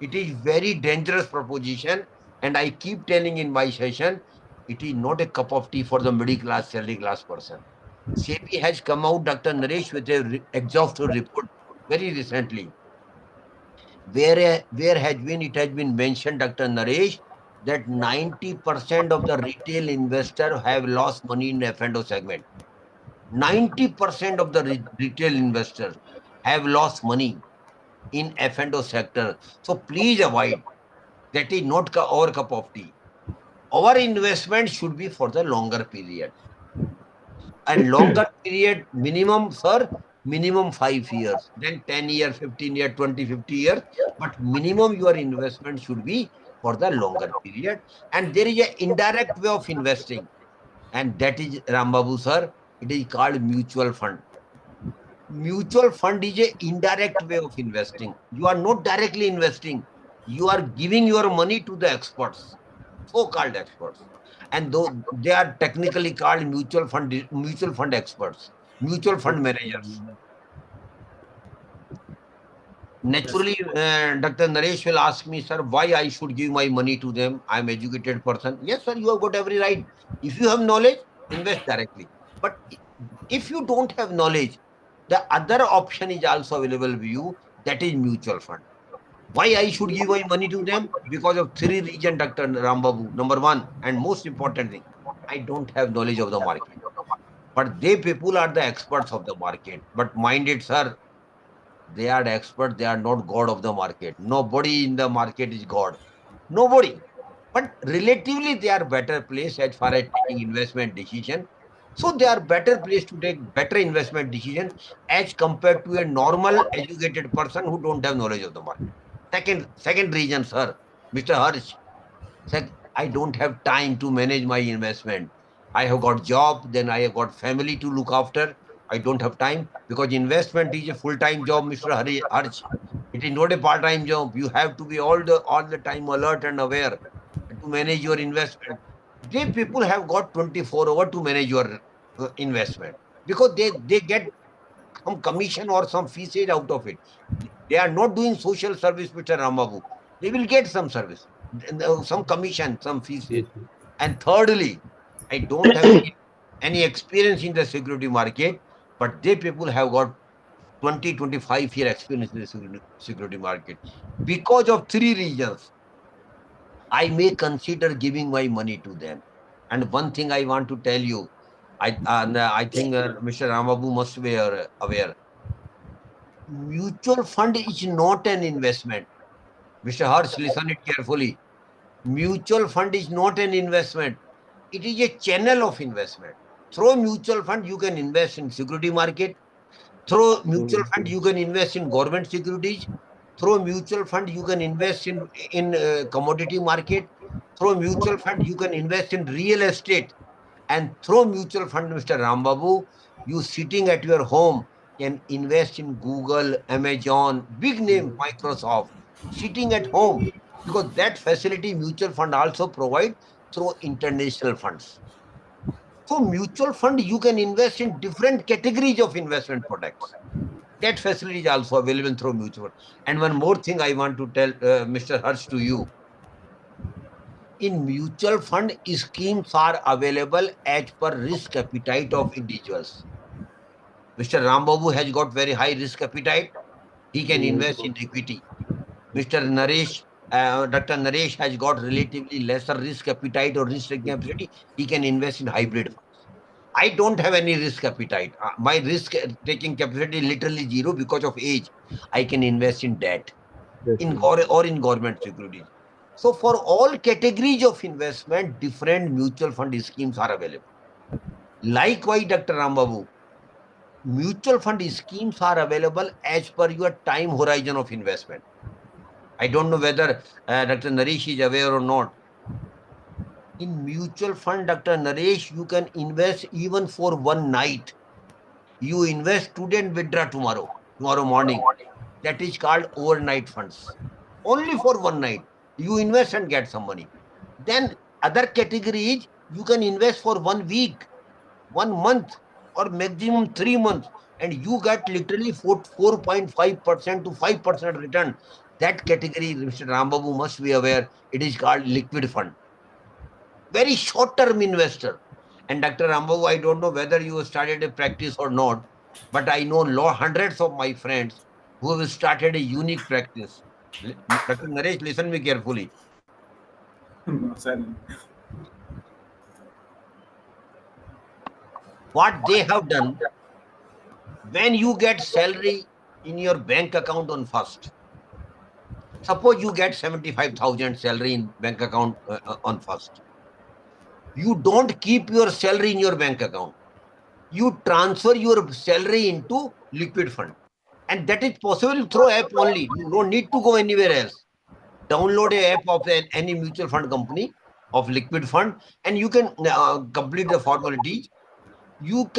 It is very dangerous proposition, and I keep telling in my session, it is not a cup of tea for the middle class, salary class person. SEBI has come out, Dr. Naresh, with a exhaustive report very recently. Where it has been mentioned, Dr. Naresh, that 90% of the retail investors have lost money in F&O segment. 90% of the retail investors have lost money in F&O sector. So please avoid. That is not our cup of tea. Our investment should be for the longer period. And longer period, minimum, sir, minimum 5 years, then 10 years, 15 years, 20, 50 years. But minimum your investment should be for the longer period. And there is an indirect way of investing. And that is, Rambabu, sir, it is called mutual fund. Mutual fund is an indirect way of investing. You are not directly investing. You are giving your money to the experts, so-called experts. And though they are technically called mutual fund experts, mutual fund managers. Naturally, Dr. Naresh will ask me, sir, why I should give my money to them? I'm educated person. Yes, sir, you have got every right. If you have knowledge, invest directly. But if you don't have knowledge, the other option is also available with you, that is mutual fund. Why I should give my money to them? Because of three reasons, Dr. Rambabu. Number one, and most important thing, I don't have knowledge of the market. But they people are the experts of the market. But mind it, sir, they are the experts, they are not God of the market. Nobody in the market is God. Nobody. But relatively, they are better placed as far as taking investment decision. So they are better placed to take better investment decision as compared to a normal educated person who don't have knowledge of the market. Second reason, sir, Mr. Harsh said, I don't have time to manage my investment. I have got job, then I have got family to look after. I don't have time because investment is a full-time job, Mr. Harsh. It is not a part-time job. You have to be all the time alert and aware to manage your investment. They people have got 24 hours to manage your investment because they get some commission or some fees out of it. They are not doing social service, Mr. Ramabu. They will get some service, some commission, some fees. And thirdly, I don't have any experience in the security market, but they people have got 20, 25-year experience in the security market. Because of three reasons, I may consider giving my money to them. And one thing I want to tell you, I think Mr. Ramabu must be aware. Mutual fund is not an investment. Mr. Harsh, listen it carefully. Mutual fund is not an investment. It is a channel of investment. Through mutual fund, you can invest in security market. Through mutual fund, you can invest in government securities. Through mutual fund, you can invest in commodity market. Through mutual fund, you can invest in real estate. And through mutual fund, Mr. Rambabu, you sitting at your home can invest in Google, Amazon, big name Microsoft, sitting at home because that facility mutual fund also provide through international funds. So mutual fund, you can invest in different categories of investment products. That facility is also available through mutual fund. And one more thing I want to tell Mr. Harsh to you. In mutual fund, schemes are available as per risk appetite of individuals. Mr. Rambabu has got very high risk appetite. He can invest in equity. Mr. Dr. Naresh has got relatively lesser risk appetite or risk taking capacity. He can invest in hybrid funds. I don't have any risk appetite. My risk taking capacity is literally zero because of age. I can invest in debt or in government securities. So for all categories of investment, different mutual fund schemes are available. Likewise, Dr. Rambabu, mutual fund schemes are available as per your time horizon of investment. I don't know whether Dr. Naresh is aware or not. In mutual fund, Dr. Naresh, you can invest even for one night. You invest today and withdraw tomorrow morning. That is called overnight funds. Only for one night. You invest and get some money. Then other categories, you can invest for 1 week, 1 month, or maximum 3 months, and you get literally 4.5% to 5% return. That category, Mr. Rambabu must be aware, it is called liquid fund. Very short-term investor. And Dr. Rambabu, I don't know whether you started a practice or not, but I know hundreds of my friends who have started a unique practice. Dr. Naresh, listen me carefully. What they have done, when you get salary in your bank account on first, suppose you get 75,000 salary in bank account on first. You don't keep your salary in your bank account. You transfer your salary into liquid fund. And that is possible through app only. You don't need to go anywhere else. Download a app of any mutual fund company of liquid fund, and you can complete the formalities. You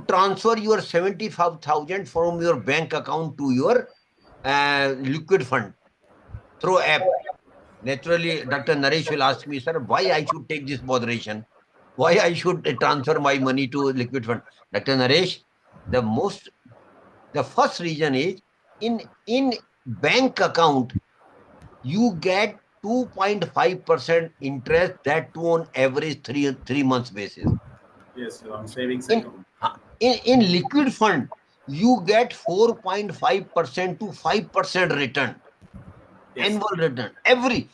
transfer your 75,000 from your bank account to your liquid fund through app. Naturally, Dr. Naresh will ask me, sir, why I should take this moderation? Why I should transfer my money to liquid fund? Dr. Naresh, the first reason is in bank account, you get 2.5% interest, that too on average three months basis. Yes, on savings In, account. in liquid fund, you get 4.5% to 5% return, Yes. annual return. Every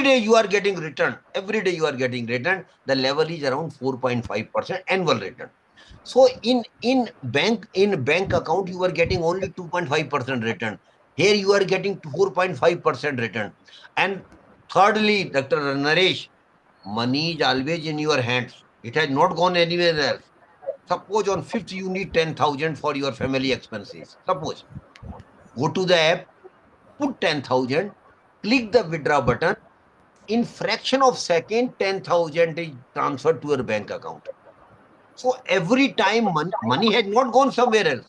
day you are getting return. Every day you are getting return. The level is around 4.5% annual return. So in bank account, you are getting only 2.5% return. Here you are getting 4.5% return. And thirdly, Dr. Naresh, money is always in your hands. It has not gone anywhere else. Suppose on 5th you need 10,000 for your family expenses. Suppose. Go to the app, put 10,000, click the withdraw button. In fraction of second, 10,000 is transferred to your bank account. So every time money has not gone somewhere else.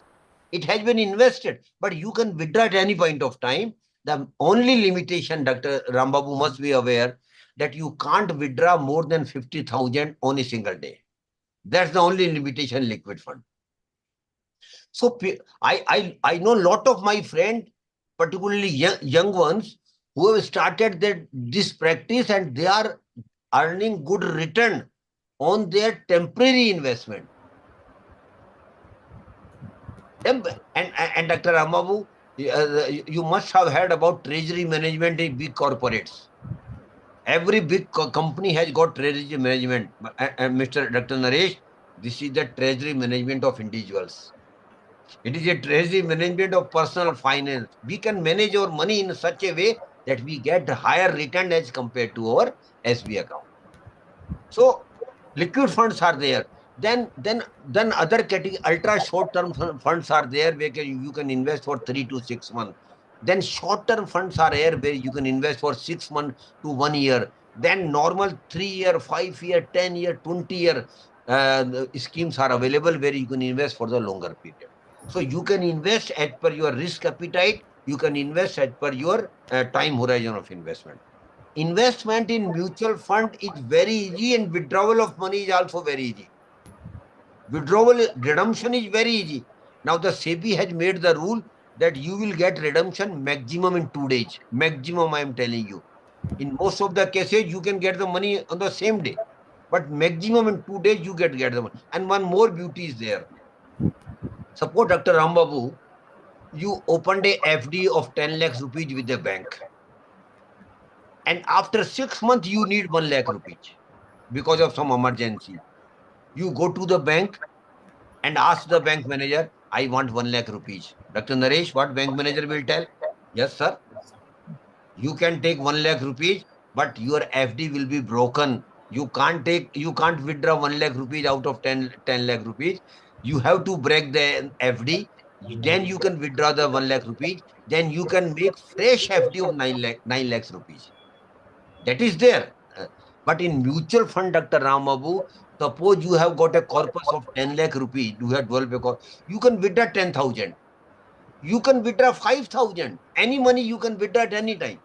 It has been invested, but you can withdraw at any point of time. The only limitation, Dr. Rambabu must be aware, that you can't withdraw more than 50,000 on a single day. That's the only limitation liquid fund. So I know a lot of my friends, particularly young ones, who have started this practice, and they are earning good return on their temporary investment. And Dr. Ramabu, you must have heard about treasury management in big corporates. Every big company has got treasury management. And Mr. Dr. Naresh, this is the treasury management of individuals. It is a treasury management of personal finance. We can manage our money in such a way that we get higher return as compared to our SB account. So liquid funds are there. Then other category, ultra short-term funds are there where you can invest for 3 to 6 months. Then short-term funds are there where you can invest for 6 months to 1 year. Then normal 3-year, 5-year, 10-year, 20-year schemes are available where you can invest for the longer period. So you can invest as per your risk appetite. You can invest as per your time horizon of investment. Investment in mutual fund is very easy, and withdrawal of money is also very easy. Redemption is very easy. Now the SEBI has made the rule that you will get redemption maximum in 2 days. Maximum, I am telling you. In most of the cases, you can get the money on the same day. But maximum in 2 days, you get the money. And one more beauty is there. Suppose, Dr. Rambabu, you opened a FD of 10 lakhs rupees with the bank. And after 6 months, you need 1 lakh rupees because of some emergency. You go to the bank and ask the bank manager, I want 1 lakh rupees. Dr. Naresh, what bank manager will tell? Yes, sir. You can take 1 lakh rupees, but your FD will be broken. You can't withdraw 1 lakh rupees out of 10 lakh rupees. You have to break the FD. Then you can withdraw the 1 lakh rupees. Then you can make fresh FD of 9 lakhs rupees. That is there. But in mutual fund, Dr. Ramabu, suppose you have got a corpus of 10 lakh rupees, you have 12 lakh, you can withdraw 10,000. You can withdraw 5,000. Any money you can withdraw at any time.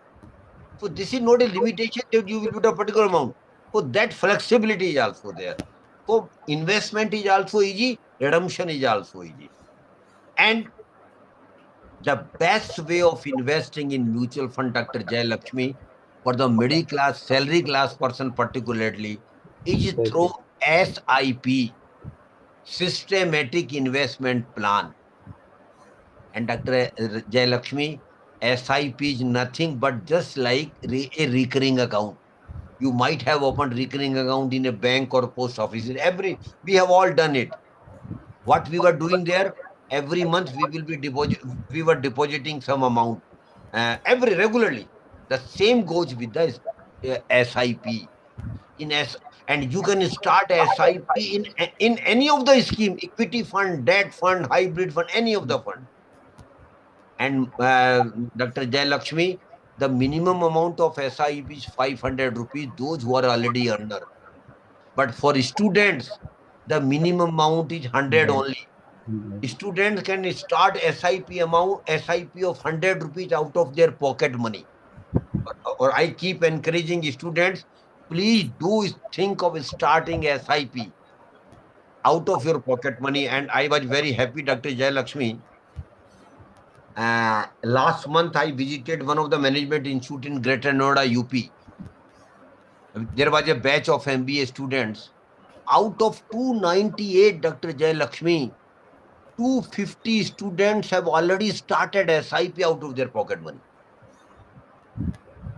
So this is not a limitation that you will withdraw a particular amount. So that flexibility is also there. So investment is also easy, redemption is also easy. And the best way of investing in mutual fund, Dr. Jay Lakshmi, for the middle class, salary class person particularly, is through SIP, Systematic Investment Plan. And Dr. Jay Lakshmi, SIP is nothing but just like a recurring account. You might have opened recurring account in a bank or post office. We have all done it. What we were doing there, every month we were depositing some amount regularly. The same goes with the SIP. And you can start SIP in any of the scheme, equity fund, debt fund, hybrid fund, any of the fund. And Dr. Jay Lakshmi, the minimum amount of SIP is 500 rupees, those who are already earner. But for students, the minimum amount is 100 only. Students can start SIP of 100 rupees out of their pocket money. Or I keep encouraging students, please do think of starting SIP out of your pocket money. And I was very happy, Dr. Jay Lakshmi. Last month, I visited one of the management institute in Greater Noida, UP. There was a batch of MBA students. out of 298, Dr. Jay Lakshmi, 250 students have already started SIP out of their pocket money.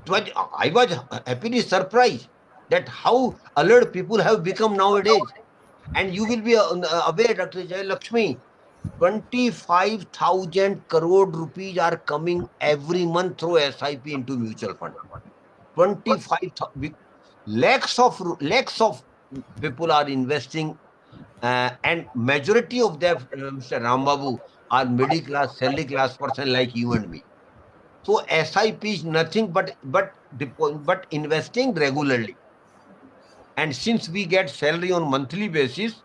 I was happily surprised that how alert people have become nowadays. And you will be aware, Dr. Jay Lakshmi, 25,000 crore rupees are coming every month through SIP into mutual fund. 25,000 lakhs of people are investing, and majority of them, Mr. Rambabu, are middle class, salary class person like you and me. So SIP is nothing but investing regularly. And since we get salary on monthly basis,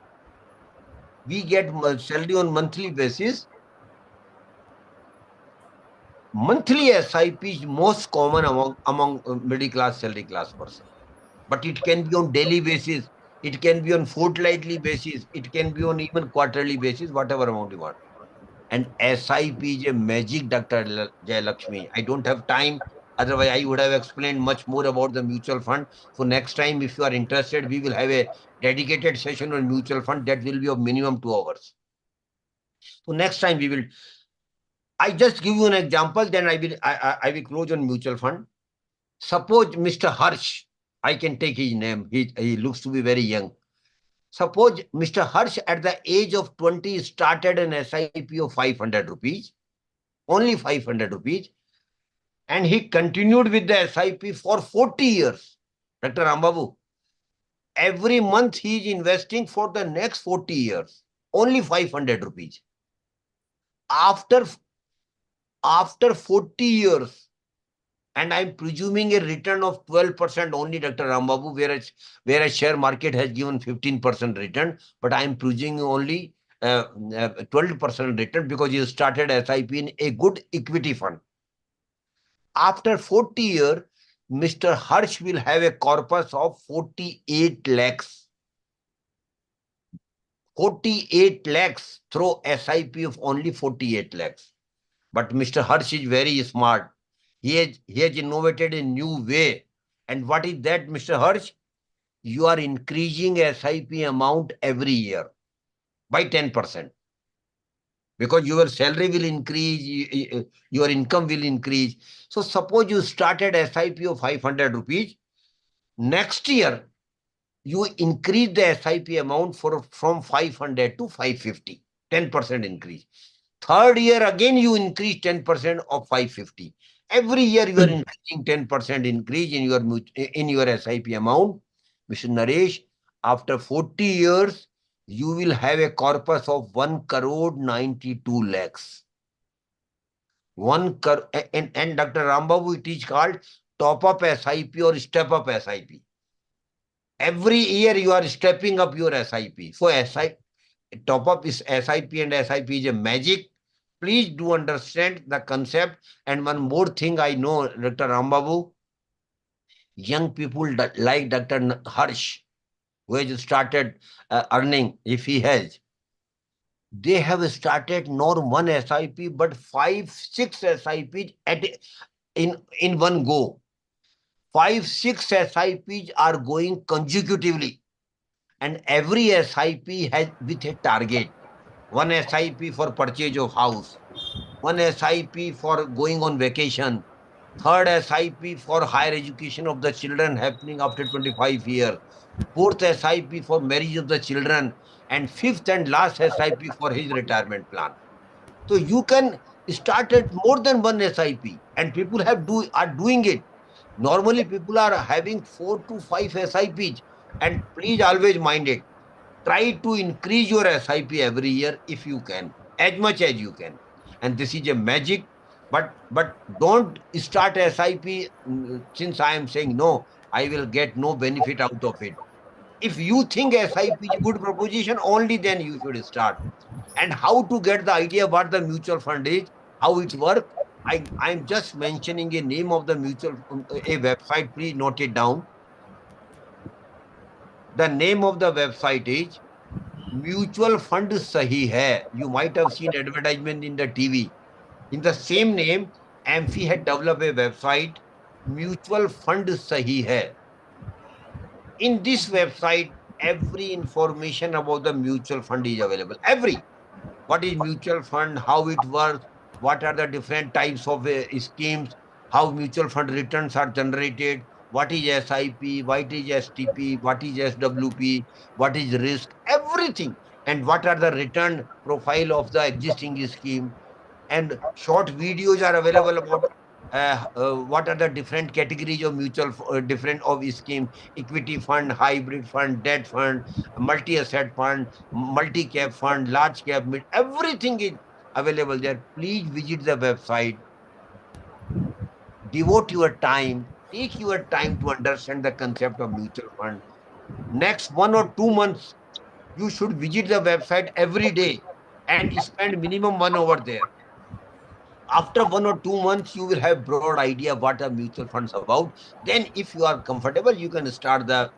monthly SIP is most common among middle class, salary class person. But it can be on daily basis, it can be on fortnightly basis, it can be on even quarterly basis, whatever amount you want. And SIP is a magic, Dr. Jay Lakshmi. I don't have time. Otherwise, I would have explained much more about the mutual fund. So next time, if you are interested, we will have a dedicated session on mutual fund that will be of minimum 2 hours. So next time we will. I just give you an example, then I will close on mutual fund. Suppose Mr. Harsh, I can take his name. He looks to be very young. Suppose Mr. Harsh at the age of 20 started an SIP of 500 rupees, only 500 rupees, and he continued with the SIP for 40 years. Dr. Rambabu, every month he is investing for the next 40 years, only 500 rupees. After 40 years, and I'm presuming a return of 12% only, Dr. Rambabu, whereas share market has given 15% return, but I'm presuming only 12% return because you started SIP in a good equity fund. After 40 years, Mr. Harsh will have a corpus of 48 lakhs. 48 lakhs through SIP of only 48 lakhs. But Mr. Harsh is very smart. He has innovated a new way. And what is that, Mr. Harsh? You are increasing SIP amount every year by 10%. Because your salary will increase, your income will increase. So suppose you started SIP of 500 rupees. Next year, you increase the SIP amount from 500 to 550, 10% increase. Third year, again, you increase 10% of 550. Every year, you are increasing 10% increase in your SIP amount. Mr. Naresh, after 40 years, you will have a corpus of 1 crore 92 lakhs. 1 crore, and Dr. Rambabu, it is called top-up SIP or step-up SIP. Every year, you are stepping up your SIP. So top-up is SIP, and SIP is a magic. Please do understand the concept. And one more thing I know, Dr. Rambabu, young people like Dr. Harsh, who has started earning, if he has, they have started not one SIP, but 5, 6 SIPs in one go. 5, 6 SIPs are going consecutively. And every SIP has with a target. One SIP for purchase of house, one SIP for going on vacation, third SIP for higher education of the children happening after 25 years, fourth SIP for marriage of the children, and fifth and last SIP for his retirement plan. So you can start at more than one SIP, and people are doing it. Normally, people are having 4 to 5 SIPs, and please always mind it. Try to increase your SIP every year if you can, as much as you can. And this is a magic, but don't start SIP since I am saying no, I will get no benefit out of it. If you think SIP is a good proposition, only then you should start. And how to get the idea what the mutual fund is, how it works, I'm just mentioning a name of the a website. Please note it down. The name of the website is Mutual Fund Sahi Hai. You might have seen advertisement in the TV. In the same name, AMFI had developed a website, Mutual Fund Sahi Hai. In this website, every information about the mutual fund is available. Every. What is mutual fund, how it works, what are the different types of schemes, how mutual fund returns are generated, what is SIP, what is STP, what is SWP, what is risk, everything. And what are the return profile of the existing scheme. And short videos are available about what are the different categories of different of scheme, equity fund, hybrid fund, debt fund, multi-asset fund, multi-cap fund, large cap, mid, everything is available there. Please visit the website, devote your time, take your time to understand the concept of mutual fund. Next 1 or 2 months, you should visit the website every day and spend minimum 1 hour there. After 1 or 2 months, you will have broad idea what a mutual funds about. Then if you are comfortable, you can start the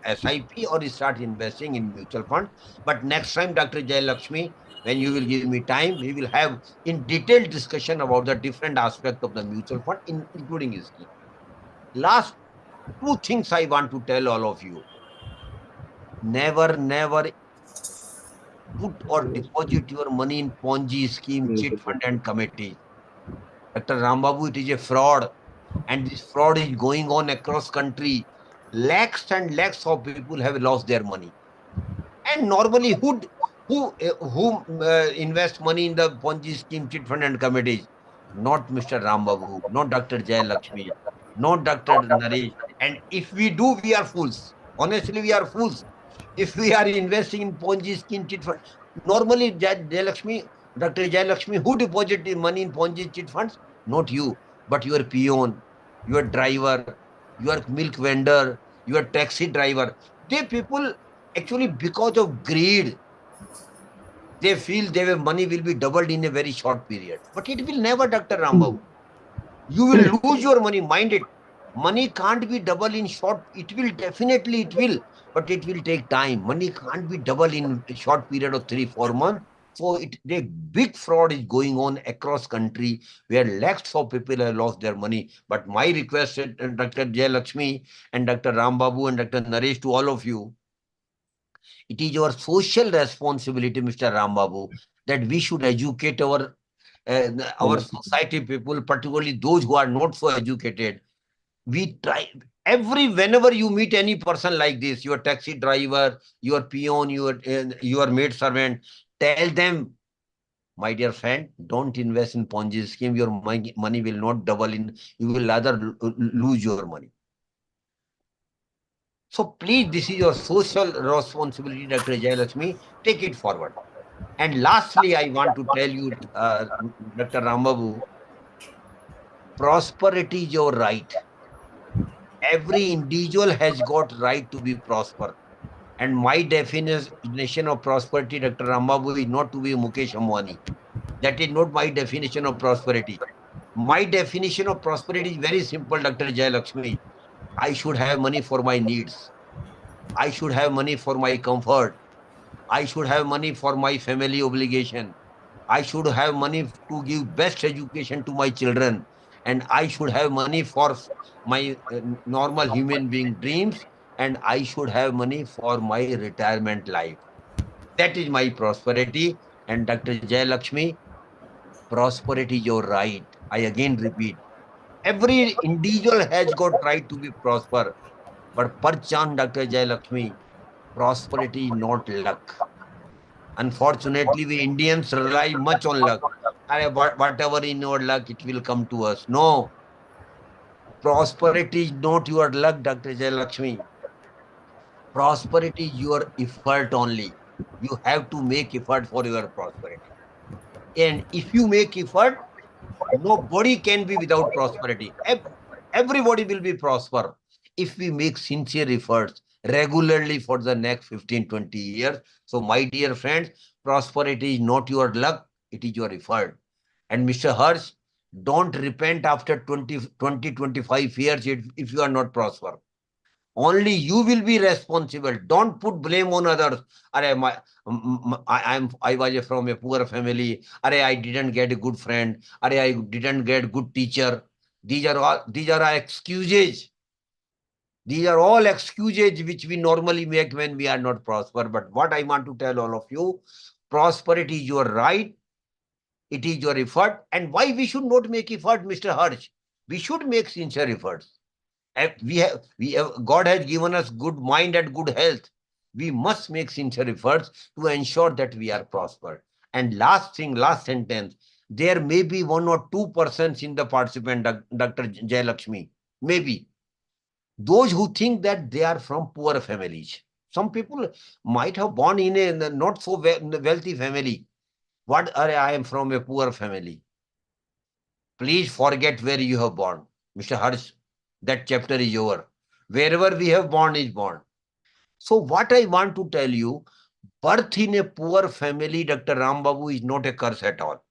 SIP or start investing in mutual fund. But next time, Dr. Jay Lakshmi, when you will give me time, we will have in detailed discussion about the different aspects of the mutual fund, including his scheme. Last 2 things I want to tell all of you. Never put or deposit your money in Ponzi scheme, chit fund and committees. Dr. Rambabu, it is a fraud. And this fraud is going on across country. Lakhs and lakhs of people have lost their money. And normally, who invest money in the Ponzi scheme, chit fund and committees? Not Mr. Rambabu, not Dr. Jay Lakshmi, not Dr. Naresh. And if we do, we are fools. Honestly, we are fools. If we are investing in Ponzi scheme, chit fund, normally Jay Lakshmi, Dr. Jay Lakshmi, who deposited money in Ponzi chit funds? Not you, but your peon, your driver, your milk vendor, your taxi driver. They people actually, because of greed, they feel their money will be doubled in a very short period. But it will never, Dr. Rambabu. You will lose your money. Mind it. Money can't be double in short. It will definitely, it will, but it will take time. Money can't be double in a short period of 3-4 months. So the big fraud is going on across country where lakhs of people have lost their money. But my request, Dr. Jay Lakshmi and Dr. Rambabu and Dr. Naresh, to all of you, it is your social responsibility, Mr. Rambabu, that we should educate our society people, particularly those who are not so educated. We try whenever you meet any person like this, your taxi driver, your peon, your maid servant, tell them, my dear friend, don't invest in Ponzi scheme. Your money will not double in. You will rather lose your money. So please, this is your social responsibility, Dr. Jayalakshmi. Take it forward. And lastly, I want to tell you, Dr. Rambabu, prosperity is your right. Every individual has got right to be prosper. And my definition of prosperity, Dr. Rambabu, is not to be Mukesh Ambani. That is not my definition of prosperity. My definition of prosperity is very simple, Dr. Jayalakshmi. I should have money for my needs. I should have money for my comfort. I should have money for my family obligation. I should have money to give best education to my children. And I should have money for my normal human being dreams. And I should have money for my retirement life. That is my prosperity. And Dr. Jayalakshmi, prosperity is your right. I again repeat, every individual has got right to be prosper. But perchance, Dr. Jayalakshmi, prosperity is not luck. Unfortunately, we Indians rely much on luck. Whatever in your luck, it will come to us. No, prosperity is not your luck, Dr. Jayalakshmi. Prosperity is your effort only. You have to make effort for your prosperity. And if you make effort, nobody can be without prosperity. Everybody will be prosper if we make sincere efforts regularly for the next 15, 20 years. So my dear friends, prosperity is not your luck, it is your effort. And Mr. Harsh, don't repent after 20, 25 years if you are not prosper. Only you will be responsible. Don't put blame on others. I was from a poor family. I didn't get a good friend. I didn't get good teacher. These are all excuses. These are all excuses which we normally make when we are not prosper. But what I want to tell all of you, prosperity is your right. It is your effort. And why we should not make effort, Mr. Harsh? We should make sincere efforts. God has given us good mind and good health. We must make sincere efforts to ensure that we are prospered. And last thing, last sentence, there may be 1 or 2% in the participant, Dr. Jayalakshmi, maybe. Those who think that they are from poor families. Some people might have born in a not so wealthy family. What are I am from a poor family. Please forget where you have born. Mr. Harsh, that chapter is over. Wherever we have born is born. So what I want to tell you, birth in a poor family, Dr. Rambabu, is not a curse at all.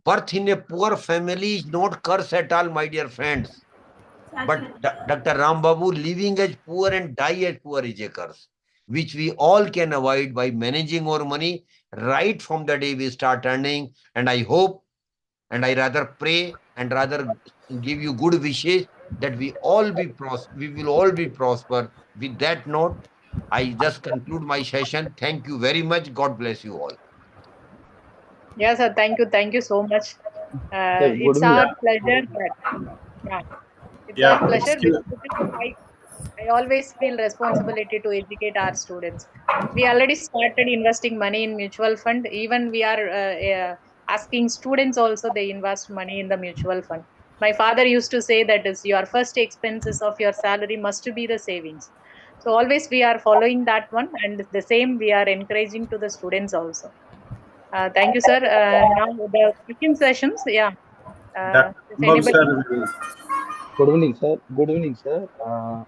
Birth in a poor family is not curse at all, my dear friends. But Dr. Rambabu, living as poor and die as poor is a curse, which we all can avoid by managing our money right from the day we start earning. And I hope, and I rather pray and rather give you good wishes that we will all be prosper. With that note, I just conclude my session. Thank you very much. God bless you all. Yes, sir. Thank you so much. Sir, good It's evening. our pleasure yeah, it's our Yeah, pleasure excuse, because I always feel responsibility to educate our students. We already started investing money in mutual fund. Even we are asking students also they invest money in the mutual fund. My father used to say that is your first expenses of your salary must be the savings. So always we are following that one, and the same we are encouraging to the students also. Thank you, sir. Now the cooking sessions. Yeah. If Babu anybody. sir, Good evening, sir. Good evening, sir.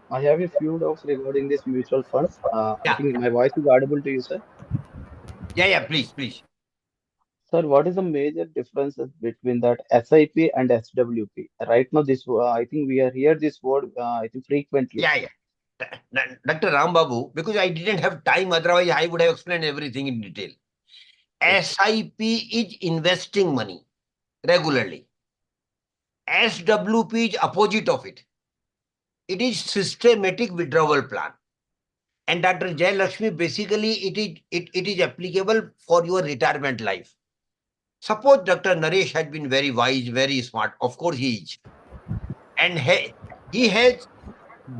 I have a few doubts regarding this mutual funds. I Yeah, think my voice is audible to you, sir. please, please. Sir, what is the major differences between that SIP and SWP? Right now, this I think we are hear this word I think frequently. Yeah. Dr. Rambabu, because I didn't have time, otherwise I would have explained everything in detail. SIP is investing money regularly. SWP is opposite of it. It is systematic withdrawal plan. And Dr. Jay Lakshmi, basically it is applicable for your retirement life. Suppose Dr. Naresh has been very wise, very smart. Of course he is. And he has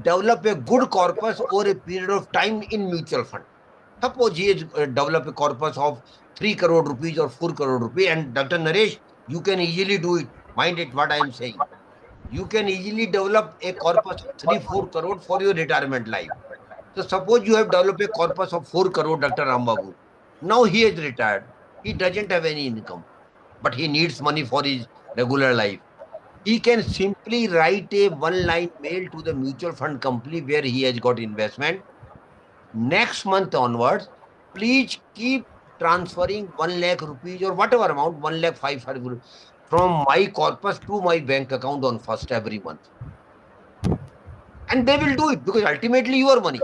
developed a good corpus over a period of time in mutual fund. Suppose he has developed a corpus of 3 crore rupees or 4 crore rupees. And Dr. Naresh, you can easily do it. Mind it what I am saying. You can easily develop a corpus of 3-4 crore for your retirement life. So suppose you have developed a corpus of 4 crore, Dr. Rambabu. Now he is retired. He doesn't have any income, but he needs money for his regular life. He can simply write a one-line mail to the mutual fund company where he has got investment. Next month onwards, please keep transferring 1 lakh rupees or whatever amount, 1 lakh 500 from my corpus to my bank account on first every month. And they will do it because ultimately your money.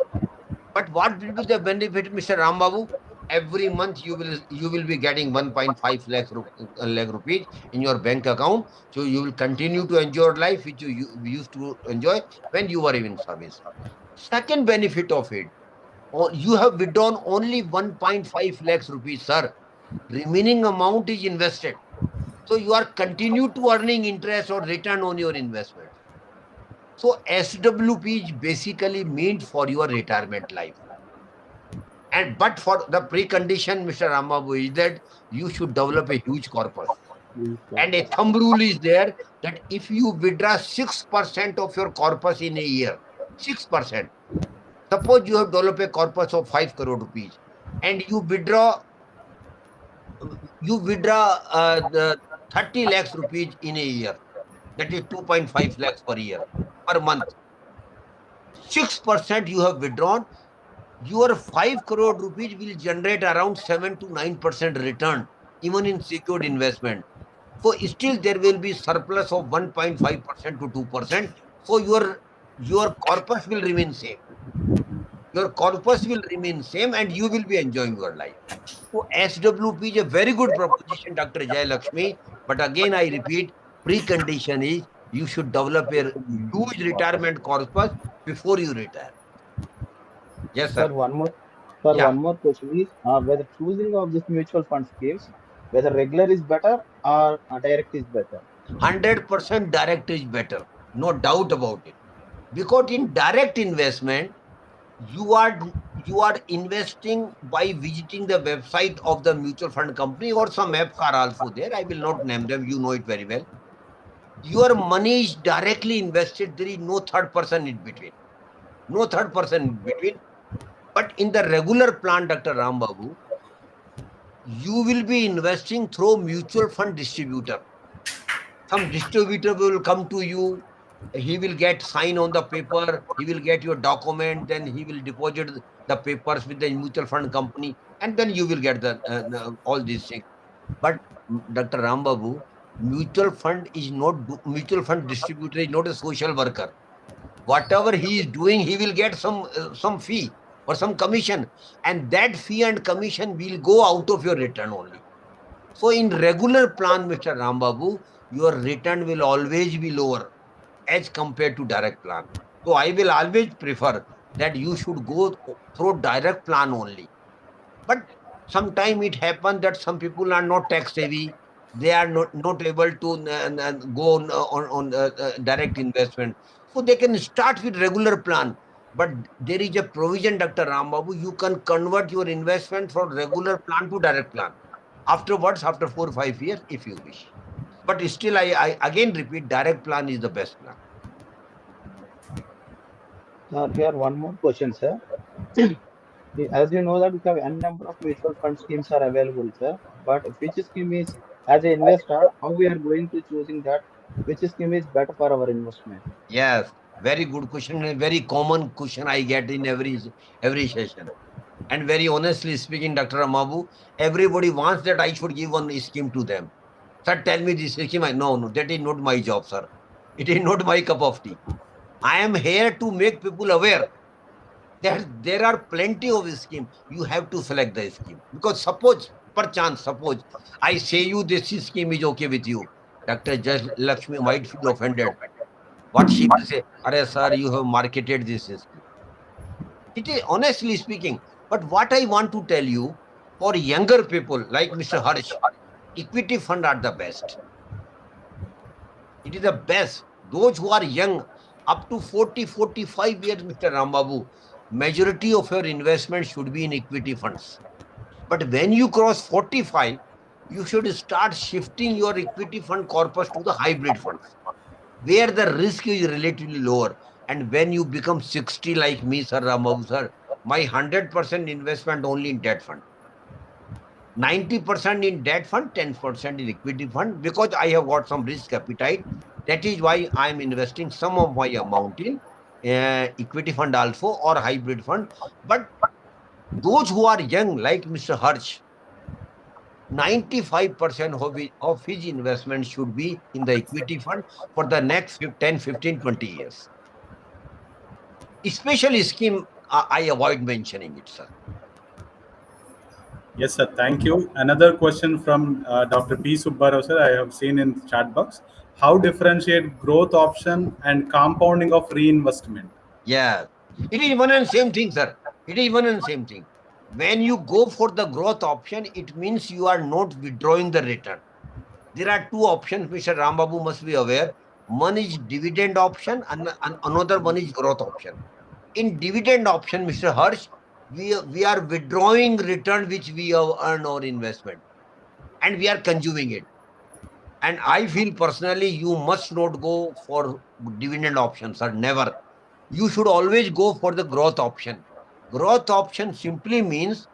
But what will be the benefit, Mr. Rambabu? Every month you will be getting 1.5 lakh rupees in your bank account. So you will continue to enjoy your life, which you used to enjoy when you were in service. Second benefit of it, you have withdrawn only 1.5 lakhs rupees, sir. Remaining amount is invested. So you are continue to earning interest or return on your investment. So SWP is basically meant for your retirement life. But for the precondition, Mr. Rambabu, is that you should develop a huge corpus. And a thumb rule is there that if you withdraw 6% of your corpus in a year, 6%, suppose you have developed a corpus of 5 crore rupees and you withdraw the 30 lakhs rupees in a year, that is 2.5 lakhs per year, per month. 6% you have withdrawn, your 5 crore rupees will generate around 7 to 9% return, even in secured investment. So still there will be surplus of 1.5% to 2%. So your corpus will remain same. Your corpus will remain same and you will be enjoying your life. So SWP is a very good proposition, Dr. Jay Lakshmi. But again, I repeat, precondition is You should develop a huge retirement corpus before you retire. Yes, Sir, sir. Yeah, one more question is whether choosing of this mutual fund schemes, whether regular is better or direct is better. 100% direct is better. No doubt about it. Because in direct investment, you are investing by visiting the website of the mutual fund company, or some apps are also there. I will not name them. You know it very well. Your money is directly invested. There is no third person in between. No third person in between. But in the regular plan, Dr. Rambabu, you will be investing through mutual fund distributor. Some distributor will come to you. He will get sign on the paper. He will get your document. Then he will deposit the papers with the mutual fund company, and then you will get the all these things. But Dr. Rambabu, mutual fund distributor is not a social worker. Whatever he is doing, he will get some fee or some commission, and that fee and commission will go out of your return only. So in regular plan, Mr. Rambabu, your return will always be lower as compared to direct plan. So I will always prefer that you should go through direct plan only. But sometimes it happens that some people are not tax savvy. They are not able to go on direct investment. So they can start with regular plan. But there is a provision, Dr. Rambabu, you can convert your investment from regular plan to direct plan. Afterwards, after 4 or 5 years, if you wish. But still, I again repeat, direct plan is the best plan. Sir, here one more question, sir. As you know that we have n number of mutual fund schemes are available, sir. But which scheme is, as an investor, how we are going to choosing that which scheme is better for our investment? Yes, very good question. A very common question I get in every session. And very honestly speaking, Dr. Amabu, everybody wants that I should give one scheme to them. Sir, tell me this scheme. No, that is not my job, sir. It is not my cup of tea. I am here to make people aware that there are plenty of schemes. You have to select the scheme. Because suppose I say you this scheme is okay with you. Dr. Judge Lakshmi might feel offended. What she will say, Arey sir, you have marketed this scheme. It is honestly speaking. But what I want to tell you, for younger people like Mr. Harsh, equity fund are the best. It is the best. Those who are young, up to 40, 45 years, Mr. Rambabu, majority of your investment should be in equity funds. But when you cross 45, you should start shifting your equity fund corpus to the hybrid funds, where the risk is relatively lower. And when you become 60 like me, Sir Rambabu, sir, my 100% investment only in debt fund. 90% in debt fund, 10% in equity fund, because I have got some risk appetite. That is why I am investing some of my amount in equity fund also, or hybrid fund. But those who are young, like Mr. Harsh, 95% of his investment should be in the equity fund for the next 10, 15, 20 years. Special scheme, I avoid mentioning it, sir. Yes, sir. Thank you. Another question from Dr. P. Subbarao, sir. I have seen in chat box. How differentiate growth option and compounding of reinvestment? Yeah, it is one and same thing, sir. It is one and same thing. When you go for the growth option, it means you are not withdrawing the return. There are two options, Mr. Rambabu must be aware. One is dividend option, and another one is growth option. In dividend option, Mr. Harsh, we are withdrawing return which we have earned our investment, and we are consuming it. And I feel personally, you must not go for dividend options, sir. Never. You should always go for the growth option. Growth option simply means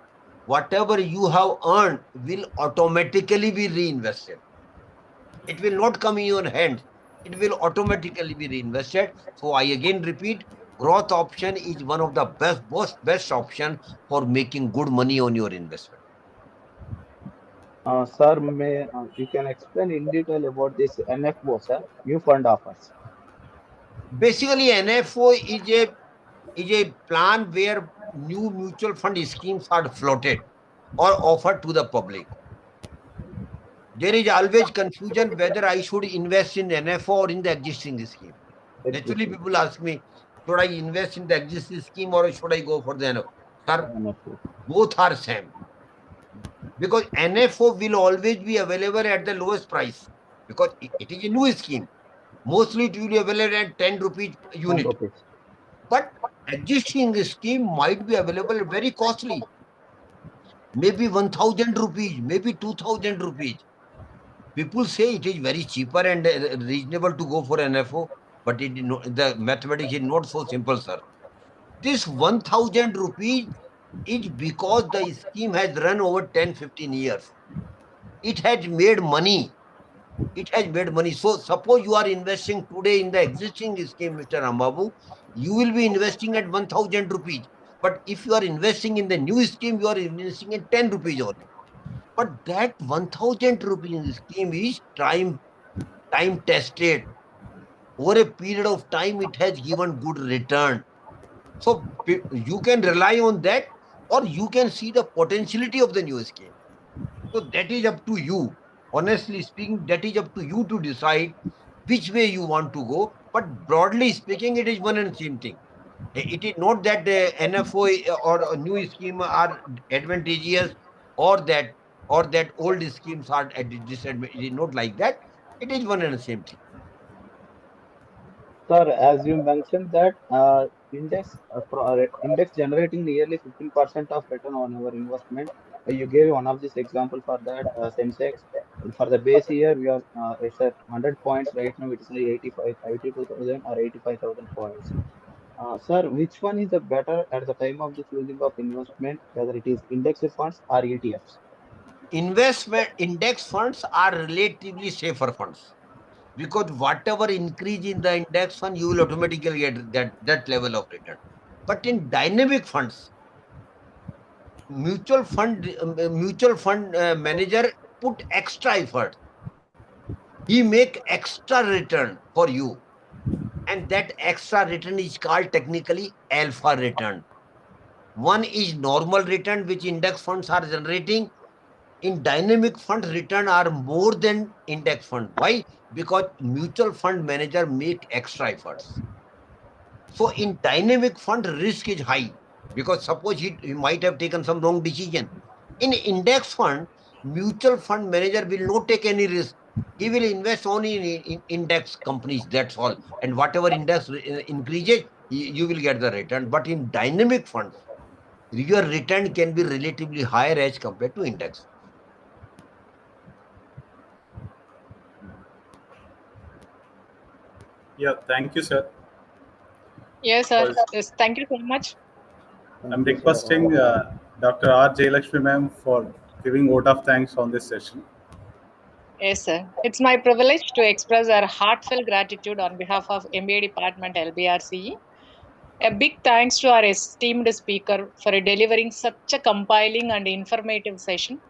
whatever you have earned will automatically be reinvested. It will not come in your hands. It will automatically be reinvested. So I again repeat, growth option is one of the best option for making good money on your investment. Sir, may you can explain in detail about this NFO, sir, new fund offers. Basically, NFO is a plan where new mutual fund schemes are floated or offered to the public. There is always confusion whether I should invest in NFO or in the existing scheme. Naturally, people ask me, should I invest in the existing scheme or should I go for the NFO? Sir, both are same. Because NFO will always be available at the lowest price because it is a new scheme. Mostly it will be available at 10 rupees unit. But existing scheme might be available very costly. Maybe 1,000 rupees, maybe 2,000 rupees. People say it is very cheaper and reasonable to go for NFO, but it is not, the mathematics is not so simple, sir. This 1,000 rupees is because the scheme has run over 10-15 years. It has made money. It has made money. So suppose you are investing today in the existing scheme, Mr. Rambabu, you will be investing at 1,000 rupees. But if you are investing in the new scheme, you are investing at 10 rupees only. But that 1,000 rupees scheme is time tested. Over a period of time, it has given good return. So you can rely on that, or you can see the potentiality of the new scheme. So that is up to you. Honestly speaking, that is up to you to decide which way you want to go. But broadly speaking, it is one and same thing. It is not that the NFO or a new scheme are advantageous or that old schemes are at disadvantage. It is not like that. It is one and the same thing. Sir, as you mentioned that index generating nearly 15% of return on our investment. You gave one of this example for that Sensex. For the base year, we are it's at 100 points right now. It is like 82,000 or 85,000 points. Sir, which one is the better at the time of the choosing of investment, whether it is index funds or ETFs? Investment index funds are relatively safer funds because whatever increase in the index fund, you will automatically get that level of return. But in dynamic funds, mutual fund manager put extra effort. He make extra return for you, and that extra return is called technically alpha return. One is normal return which index funds are generating. In dynamic fund, return are more than index fund. Why? Because mutual fund manager make extra efforts. So in dynamic fund, risk is high because suppose he might have taken some wrong decision. In index fund, mutual fund manager will not take any risk. He will invest only in index companies, that's all. And whatever index increases, you will get the return. But in dynamic funds, your return can be relatively higher as compared to index. Yeah, thank you, sir. Yes, sir. Yes, thank you so much. I'm Thank you, sir. requesting Dr. R. Jayalakshmi ma'am for giving vote of thanks on this session. Yes, sir. It's my privilege to express our heartfelt gratitude on behalf of MBA Department LBRCE. A big thanks to our esteemed speaker for delivering such a compiling and informative session.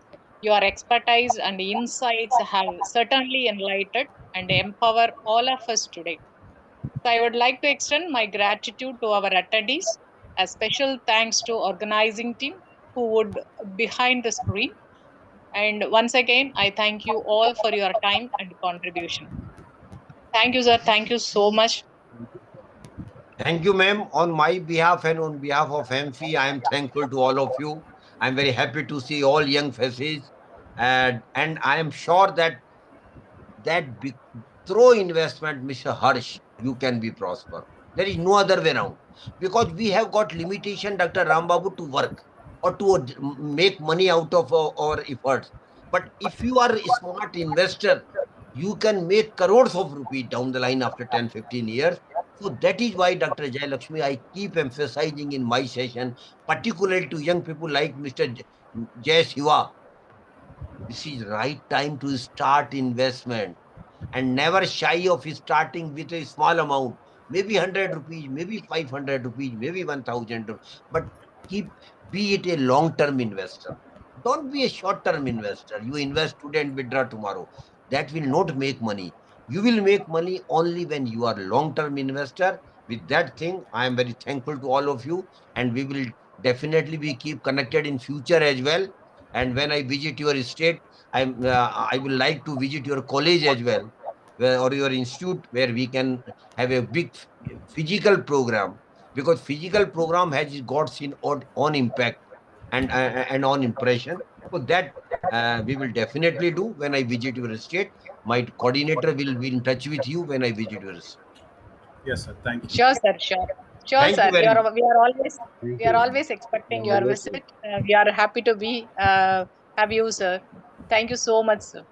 Your expertise and insights have certainly enlightened and empowered all of us today. So I would like to extend my gratitude to our attendees. A special thanks to organizing team who would behind the screen. And once again, I thank you all for your time and contribution. Thank you, sir. Thank you so much. Thank you, ma'am. On my behalf and on behalf of AMFI, I am thankful to all of you. I'm very happy to see all young faces. And I am sure that through investment, Mr. Harsh, you can be prosper. There is no other way around. Because we have got limitation, Dr. Rambabu, to work or to make money out of our efforts. But if you are a smart investor, you can make crores of rupees down the line after 10, 15 years. So that is why, Dr. Jay Lakshmi, I keep emphasizing in my session, particularly to young people like Mr. Jay Siva, this is right time to start investment and never shy of starting with a small amount, maybe 100 rupees, maybe 500 rupees, maybe 1,000 rupees, but be it a long-term investor. Don't be a short-term investor. You invest today and withdraw tomorrow. That will not make money. You will make money only when you are a long-term investor. With that thing, I am very thankful to all of you, and we will definitely be keep connected in future as well. And when I visit your state, I will like to visit your college as well, or your institute, where we can have a big physical program, because physical program has got seen on impact and on impression. So that we will definitely do when I visit your state. My coordinator will be in touch with you when I visit your state. Yes, sir. Thank you. Sure, sir. Sure. Sure, Thank sir. you very much. Thank We are you. always expecting your visit. We are happy to be have you, sir. Thank you so much, sir.